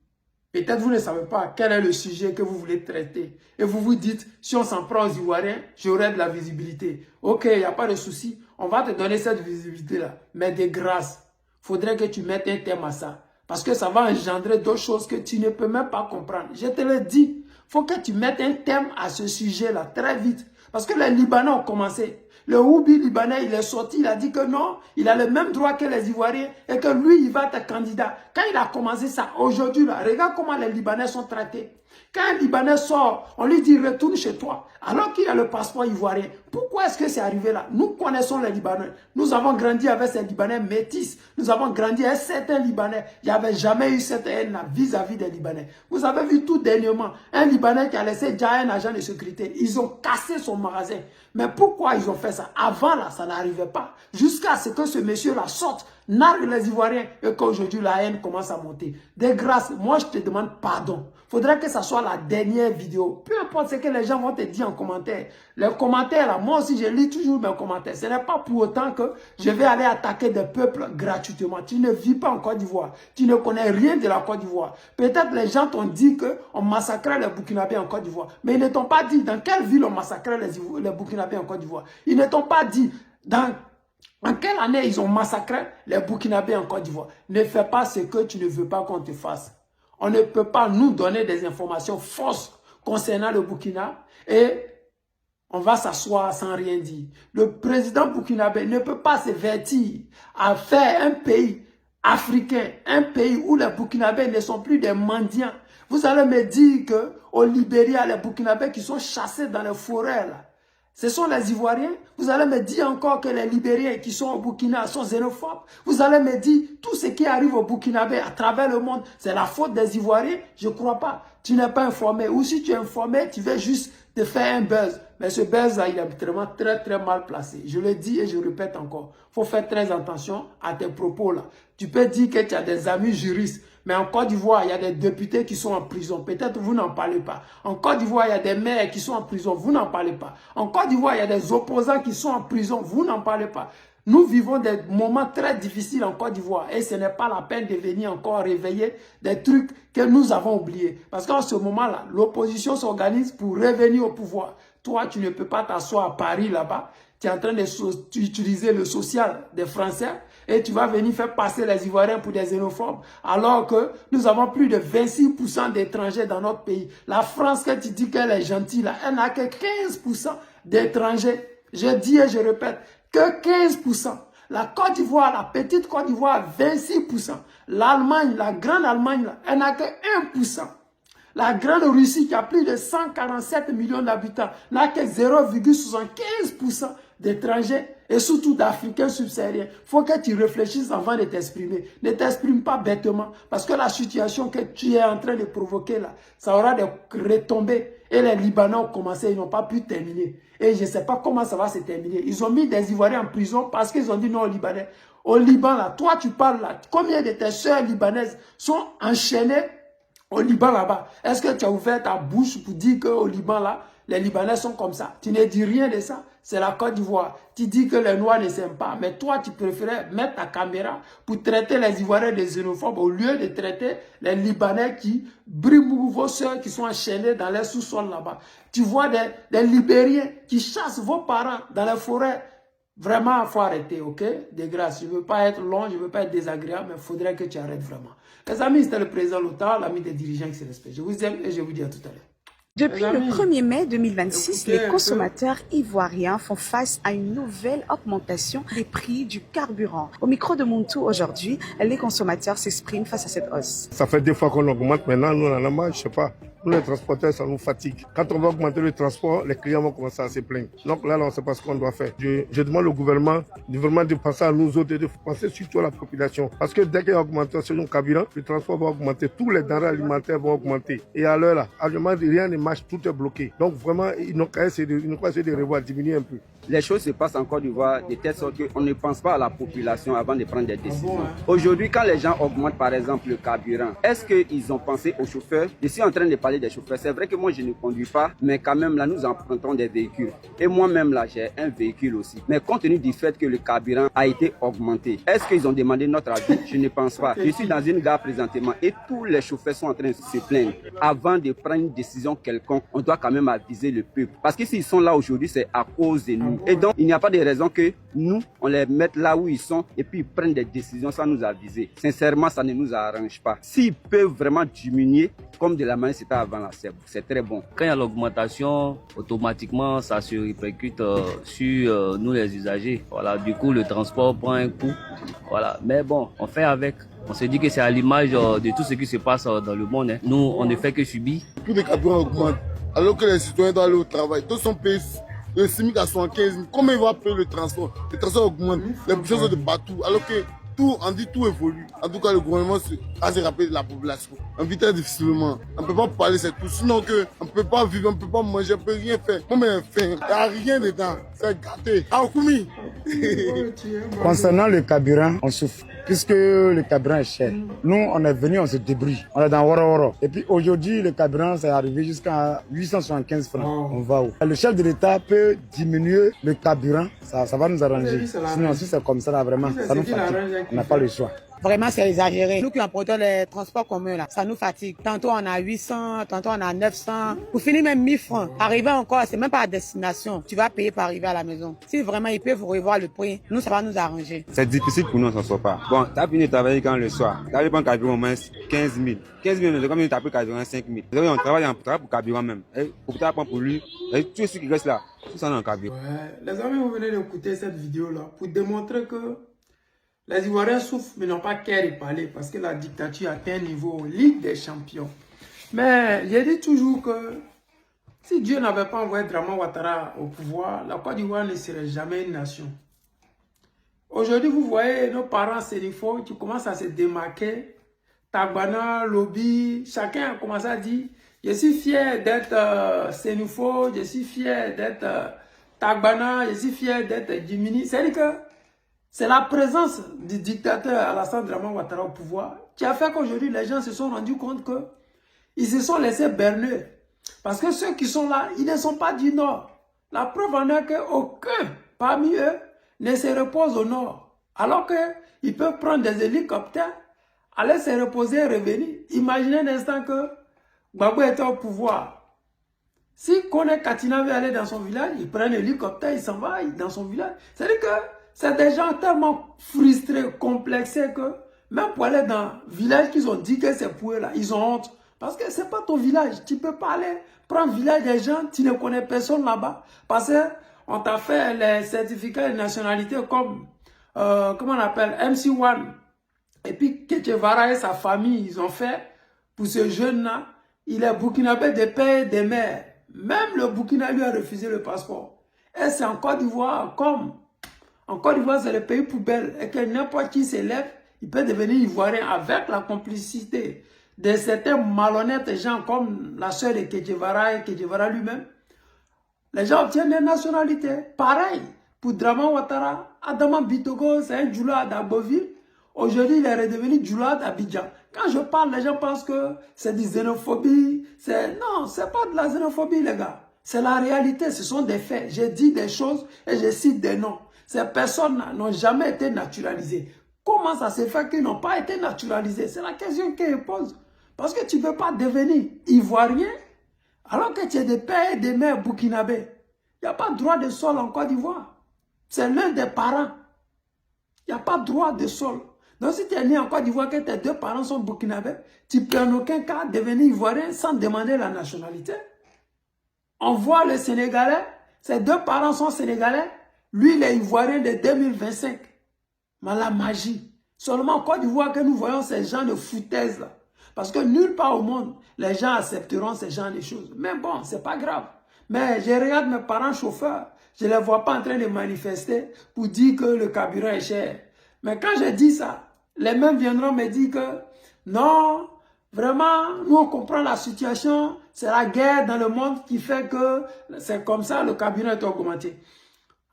Peut-être vous ne savez pas quel est le sujet que vous voulez traiter. Et vous vous dites, si on s'en prend aux Ivoiriens, j'aurai de la visibilité. Ok, il n'y a pas de souci. On va te donner cette visibilité-là. Mais de grâce, il faudrait que tu mettes un thème à ça. Parce que ça va engendrer d'autres choses que tu ne peux même pas comprendre. Je te le dis, il faut que tu mettes un thème à ce sujet-là très vite. Parce que les Libanais ont commencé. Le Houbi libanais, il est sorti, il a dit que non, il a le même droit que les Ivoiriens et que lui, il va être candidat. Quand il a commencé ça, aujourd'hui, là, regarde comment les Libanais sont traités. Quand un Libanais sort, on lui dit retourne chez toi, alors qu'il a le passeport ivoirien. Pourquoi est-ce que c'est arrivé là? Nous connaissons les Libanais. Nous avons grandi avec ces Libanais métis. Nous avons grandi avec certains Libanais. Il n'y avait jamais eu cette haine là vis-à-vis des Libanais. Vous avez vu tout dernièrement, un Libanais qui a laissé déjà un agent de sécurité. Ils ont cassé son magasin. Mais pourquoi ils ont fait ça? Avant là, ça n'arrivait pas. Jusqu'à ce que ce monsieur là sorte nargue les Ivoiriens et qu'aujourd'hui la haine commence à monter. De grâce, moi je te demande pardon. Faudrait que ça soit la dernière vidéo. Peu importe ce que les gens vont te dire en commentaire. Les commentaires là, moi aussi je lis toujours mes commentaires. Ce n'est pas pour autant que je vais aller attaquer des peuples gratuitement. Tu ne vis pas en Côte d'Ivoire. Tu ne connais rien de la Côte d'Ivoire. Peut-être les gens t'ont dit qu'on massacrait les Burkinabés en Côte d'Ivoire. Mais ils ne t'ont pas dit dans quelle ville on massacrait les Burkinabés en Côte d'Ivoire. Ils ne t'ont pas dit en quelle année ils ont massacré les Burkinabés en Côte d'Ivoire. Ne fais pas ce que tu ne veux pas qu'on te fasse. On ne peut pas nous donner des informations fausses concernant le Burkina et on va s'asseoir sans rien dire. Le président burkinabé ne peut pas se vêtir à faire un pays africain, un pays où les Burkinabés ne sont plus des mendiants. Vous allez me dire qu'au Libéria, les Burkinabés qui sont chassés dans les forêts, là, ce sont les Ivoiriens. Vous allez me dire encore que les Libériens qui sont au Burkina sont xénophobes. Vous allez me dire tout ce qui arrive au Burkinabé à travers le monde, c'est la faute des Ivoiriens. Je ne crois pas. Tu n'es pas informé. Ou si tu es informé, tu veux juste te faire un buzz. Mais ce buzz-là, il est vraiment très très mal placé. Je le dis et je le répète encore. Il faut faire très attention à tes propos-là. Tu peux dire que tu as des amis juristes. Mais en Côte d'Ivoire, il y a des députés qui sont en prison. Peut-être vous n'en parlez pas. En Côte d'Ivoire, il y a des maires qui sont en prison. Vous n'en parlez pas. En Côte d'Ivoire, il y a des opposants qui sont en prison. Vous n'en parlez pas. Nous vivons des moments très difficiles en Côte d'Ivoire. Et ce n'est pas la peine de venir encore réveiller des trucs que nous avons oubliés. Parce qu'en ce moment-là, l'opposition s'organise pour revenir au pouvoir. Toi, tu ne peux pas t'asseoir à Paris là-bas. Tu es en train d'utiliser le social des Français et tu vas venir faire passer les Ivoiriens pour des xénophobes alors que nous avons plus de 26% d'étrangers dans notre pays. La France, que tu dis qu'elle est gentille, là, elle n'a que 15% d'étrangers. Je dis et je répète, que 15%. La Côte d'Ivoire, la petite Côte d'Ivoire, 26%. L'Allemagne, la grande Allemagne, là, elle n'a que 1%. La grande Russie, qui a plus de 147 millions d'habitants, n'a que 0,75% d'étrangers et surtout d'Africains subsahariens. Il faut que tu réfléchisses avant de t'exprimer. Ne t'exprime pas bêtement parce que la situation que tu es en train de provoquer là, ça aura des retombées. Et les Libanais ont commencé, ils n'ont pas pu terminer. Et je ne sais pas comment ça va se terminer. Ils ont mis des Ivoiriens en prison parce qu'ils ont dit non aux Libanais. Au Liban là, toi tu parles là, combien de tes sœurs libanaises sont enchaînées au Liban là-bas? Est-ce que tu as ouvert ta bouche pour dire qu'au Liban là, les Libanais sont comme ça? Tu ne dis rien de ça. C'est la Côte d'Ivoire. Tu dis que les Noirs ne s'aiment pas. Mais toi, tu préférais mettre ta caméra pour traiter les Ivoiriens de xénophobes au lieu de traiter les Libanais qui briment vos soeurs qui sont enchaînées dans les sous-sols là-bas. Tu vois des Libériens qui chassent vos parents dans les forêts. Vraiment, il faut arrêter, ok? De grâce, je ne veux pas être long, je ne veux pas être désagréable, mais il faudrait que tu arrêtes vraiment. Les amis, c'était le président Lota, l'ami des dirigeants qui se respectent. Je vous aime et je vous dis à tout à l'heure.
Depuis le 1er mai 2026, les consommateurs ivoiriens font face à une nouvelle augmentation des prix du carburant. Au micro de Muntu aujourd'hui, les consommateurs s'expriment face à cette hausse.
Ça fait 2 fois qu'on augmente, maintenant nous on en a marre, je sais pas. Nous les transporteurs, ça nous fatigue. Quand on va augmenter le transport, les clients vont commencer à se plaindre. Donc là, on ne sait pas ce qu'on doit faire. Je demande au gouvernement de penser à nous autres et de penser surtout à la population. Parce que dès qu'il y a augmentation du carburant, le transport va augmenter, tous les denrées alimentaires vont augmenter. Et à l'heure là, rien ne marche, tout est bloqué. Donc vraiment, ils n'ont qu'à essayer de revoir, diminuer un peu.
Les choses se passent en Côte d'Ivoire de telle sorte qu'on ne pense pas à la population avant de prendre des décisions. Aujourd'hui, quand les gens augmentent par exemple le carburant, est-ce qu'ils ont pensé aux chauffeurs? Je suis en train de parler des chauffeurs. C'est vrai que moi je ne conduis pas, mais quand même là nous empruntons des véhicules. Et moi-même là j'ai un véhicule aussi. Mais compte tenu du fait que le carburant a été augmenté, est-ce qu'ils ont demandé notre avis? Je ne pense pas. Je suis dans une gare présentement et tous les chauffeurs sont en train de se plaindre. Avant de prendre une décision quelconque, on doit quand même aviser le peuple. Parce que s'ils sont là aujourd'hui, c'est à cause de nous. Et donc, il n'y a pas de raison que nous, on les mette là où ils sont et puis ils prennent des décisions sans nous aviser. Sincèrement, ça ne nous arrange pas. S'ils peuvent vraiment diminuer, comme de la manière c'était avant là, c'est très bon.
Quand il y a l'augmentation, automatiquement, ça se répercute sur nous les usagers. Voilà, du coup, le transport prend un coup. Voilà, mais bon, on fait avec. On se dit que c'est à l'image de tout ce qui se passe dans le monde. Hein. Nous, on ne fait que subir.
Tous les carburants augmentent, alors que les citoyens doivent aller au travail. Tous sont payés le SMIC à 75 000. Comment ils vont payer le transport? Le transport augmente, les bouchons sont de partout, alors que tout évolue. En tout cas, le gouvernement a se rappelé de la population. On vit très difficilement. On ne peut pas parler, c'est tout. Sinon, on ne peut pas vivre, on ne peut pas manger, on ne peut rien faire. Comment on fait? Il n'y a rien dedans. C'est gâté. Concernant le carburant, on souffre.
puisque le carburant est cher. Nous, on est venu, on se débrouille. On est dans Woro. Et puis aujourd'hui, le carburant, c'est arrivé jusqu'à 875 francs. On va où? Le chef de l'État peut diminuer le carburant, ça va nous arranger. Sinon, si c'est comme ça, là, vraiment, ça nous fatigue. On n'a pas le choix.
Vraiment, c'est exagéré. Nous qui empruntons les transports communs, là, ça nous fatigue. Tantôt, on a 800, tantôt, on a 900. Pour finir, même 1000 francs. Arriver encore, c'est même pas à destination. Tu vas payer pour arriver à la maison. Si vraiment ils peuvent revoir le prix, nous, ça va nous arranger.
C'est difficile pour nous, on s'en sort pas. Bon, t'as fini de travailler quand le soir. T'as vu, carburant au moins 15 000. 15 000, c'est comme t'as pris carburant 5 000. On travaille pour carburant même. Et pour t'apprendre pour lui, et tous ceux qui restent là, tout ça dans le carburant.
Ouais, les amis, vous venez d'écouter cette vidéo-là pour démontrer que les Ivoiriens souffrent, mais n'ont pas qu'à y parler parce que la dictature atteint un niveau Ligue des champions. Mais j'ai dit toujours que si Dieu n'avait pas envoyé Dramane Ouattara au pouvoir, la Côte d'Ivoire ne serait jamais une nation. Aujourd'hui, vous voyez nos parents sénifaux qui commencent à se démarquer. Tagbana, Lobby, chacun a commencé à dire « Je suis fier d'être sénifaux, je suis fier d'être Tagbana, je suis fier d'être Jimini. » C'est-à-dire que c'est la présence du dictateur Alassane Dramane Ouattara au pouvoir qui a fait qu'aujourd'hui les gens se sont rendus compte qu'ils se sont laissés berner. Parce que ceux qui sont là, ils ne sont pas du Nord. La preuve en est qu'aucun parmi eux ne se repose au Nord. Alors qu'ils peuvent prendre des hélicoptères, aller se reposer et revenir. Imaginez un instant que Gbagbo était au pouvoir. Si Kone Katina veut aller dans son village, il prend un hélicoptère, il s'en va dans son village. C'est-à-dire que c'est des gens tellement frustrés, complexés que même pour aller dans le village qu'ils ont dit que c'est pour eux là, ils ont honte. Parce que c'est pas ton village. Tu peux pas aller prendre le village des gens, tu ne connais personne là-bas. Parce qu'on t'a fait les certificats de nationalité comme, comment on appelle, MC1. Et puis Ketchevara et sa famille, ils ont fait pour ce jeune-là, il est burkinabé de père et de mère. Même le Burkina lui a refusé le passeport. Et c'est en Côte d'Ivoire comme... En Côte d'Ivoire, c'est le pays poubelle. Et que n'importe qui s'élève, il peut devenir ivoirien avec la complicité de certains malhonnêtes gens comme la sœur de Ketchevara et Ketchevara lui-même. Les gens obtiennent des nationalités. Pareil pour Dramane Ouattara. Adama Bitogo, c'est un Djoula d'Aboville. Aujourd'hui, il est redevenu Djoula d'Abidjan. Quand je parle, les gens pensent que c'est de la xénophobie. Non, c'est pas de la xénophobie, les gars. C'est la réalité, ce sont des faits. J'ai dit des choses et je cite des noms. Ces personnes n'ont jamais été naturalisées. Comment ça se fait qu'ils n'ont pas été naturalisés? C'est la question qu'ils posent. Parce que tu ne peux pas devenir ivoirien alors que tu es des pères et des mères burkinabés. Il n'y a pas de droit de sol en Côte d'Ivoire. C'est l'un des parents. Il n'y a pas de droit de sol. Donc si tu es né en Côte d'Ivoire et que tes deux parents sont burkinabés, tu ne peux en aucun cas devenir ivoirien sans demander la nationalité. On voit le Sénégalais, ses deux parents sont sénégalais. Lui, il est ivoirien de 2025. Mais la magie. Seulement en Côte d'Ivoire que nous voyons ces gens de foutaises là. Parce que nulle part au monde, les gens accepteront ces genres de choses. Mais bon, c'est pas grave. Mais je regarde mes parents chauffeurs. Je ne les vois pas en train de manifester pour dire que le carburant est cher. Mais quand je dis ça, les mêmes viendront me dire que non, vraiment, nous on comprend la situation. C'est la guerre dans le monde qui fait que c'est comme ça, le carburant est augmenté.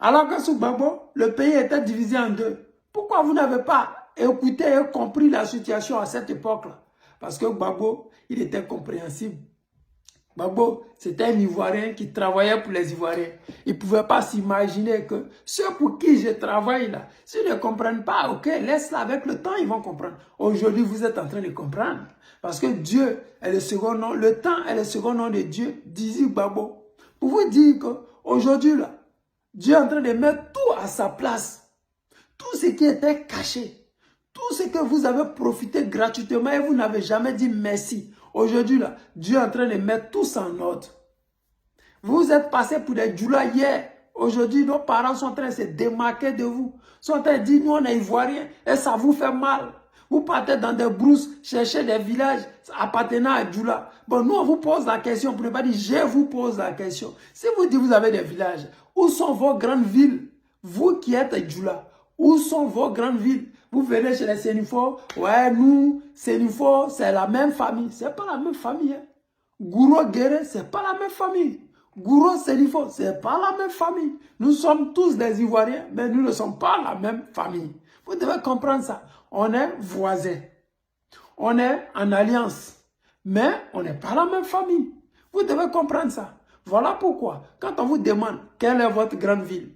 Alors que sous Gbagbo, le pays était divisé en deux. Pourquoi vous n'avez pas écouté et compris la situation à cette époque-là? Parce que Gbagbo, il était compréhensible. Gbagbo, c'était un Ivoirien qui travaillait pour les Ivoiriens. Il ne pouvait pas s'imaginer que ceux pour qui je travaille là, s'ils ne comprennent pas, ok, laisse-la, avec le temps, ils vont comprendre. Aujourd'hui, vous êtes en train de comprendre. Parce que Dieu est le second nom, le temps est le second nom de Dieu, disait Gbagbo. Pour vous dire qu'aujourd'hui, là, Dieu est en train de mettre tout à sa place. Tout ce qui était caché. Tout ce que vous avez profité gratuitement et vous n'avez jamais dit merci. Aujourd'hui, là, Dieu est en train de mettre tout ça en ordre. Vous êtes passé pour des djoulas hier. Aujourd'hui, nos parents sont en train de se démarquer de vous. Ils sont en train de dire, nous, on est Ivoiriens et ça vous fait mal. Vous partez dans des brousses, chercher des villages appartenant à Djoula. Bon, nous, on vous pose la question, pour ne pas dire, je vous pose la question. Si vous dites, vous avez des villages, où sont vos grandes villes? Vous qui êtes Djoula, où sont vos grandes villes? Vous venez chez les Sénifo, ouais, nous, Sénifo, c'est la même famille. C'est pas la même famille. Hein. Gouro Guéré, c'est pas la même famille. Gouro Sénifo, c'est pas la même famille. Nous sommes tous des Ivoiriens, mais nous ne sommes pas la même famille. Vous devez comprendre ça. On est voisins. On est en alliance. Mais on n'est pas la même famille. Vous devez comprendre ça. Voilà pourquoi, quand on vous demande quelle est votre grande ville,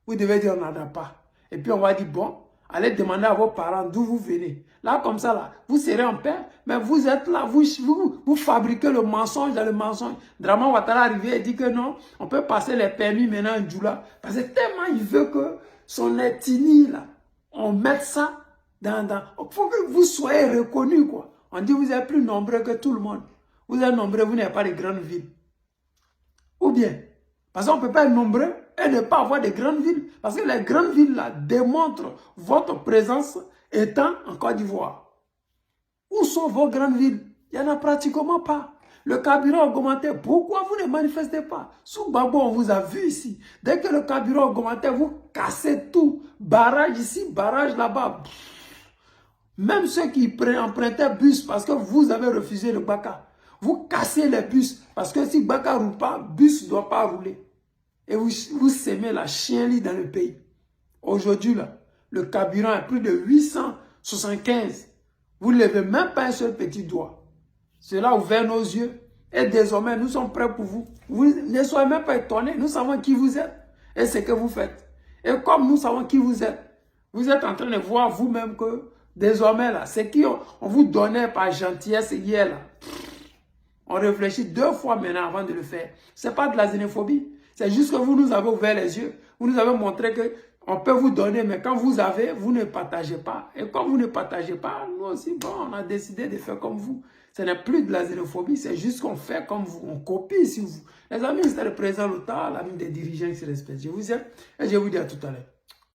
vous devez dire on n'en a pas. Et puis on va dire, bon, allez demander à vos parents d'où vous venez. Là, comme ça, là, vous serez en paix, mais vous êtes là, vous fabriquez le mensonge dans le mensonge. Draman Ouattara arrivé et dit que non, on peut passer les permis maintenant en Djoula. Parce que tellement il veut que son ethnie, là, on mette ça dans... Il faut que vous soyez reconnus, quoi. On dit vous êtes plus nombreux que tout le monde. Vous êtes nombreux, vous n'avez pas de grandes villes. Ou bien, parce qu'on ne peut pas être nombreux et ne pas avoir de grandes villes. Parce que les grandes villes là démontrent votre présence étant en Côte d'Ivoire. Où sont vos grandes villes? Il n'y en a pratiquement pas. Le carburant a augmenté. Pourquoi vous ne manifestez pas? Sous Gbagbo, on vous a vu ici. Dès que le carburant a augmenté, vous cassez tout. Barrage ici, barrage là-bas. Même ceux qui empruntaient bus parce que vous avez refusé le Gbaka. Vous cassez les bus parce que si Gbaka ne roule pas, le bus ne doit pas rouler. Et vous sémez la chienlit dans le pays. Aujourd'hui, là, le carburant est plus de 875. Vous ne levez même pas un seul petit doigt. Cela a ouvert nos yeux. Et désormais, nous sommes prêts pour vous. Vous ne soyez même pas étonnés. Nous savons qui vous êtes et ce que vous faites. Et comme nous savons qui vous êtes en train de voir vous-même que désormais, là, ce qu'on vous donnait par gentillesse hier, là, on réfléchit 2 fois maintenant avant de le faire. Ce n'est pas de la xénophobie. C'est juste que vous nous avez ouvert les yeux. Vous nous avez montré qu'on peut vous donner, mais quand vous avez, vous ne partagez pas. Et comme vous ne partagez pas, nous aussi, bon, on a décidé de faire comme vous. Ce n'est plus de la xénophobie, c'est juste qu'on fait comme vous. On copie sur vous. Les amis, c'était le président Lota, l'ami des dirigeants qui se respectent. Je vous aime et je vous dis à tout à l'heure.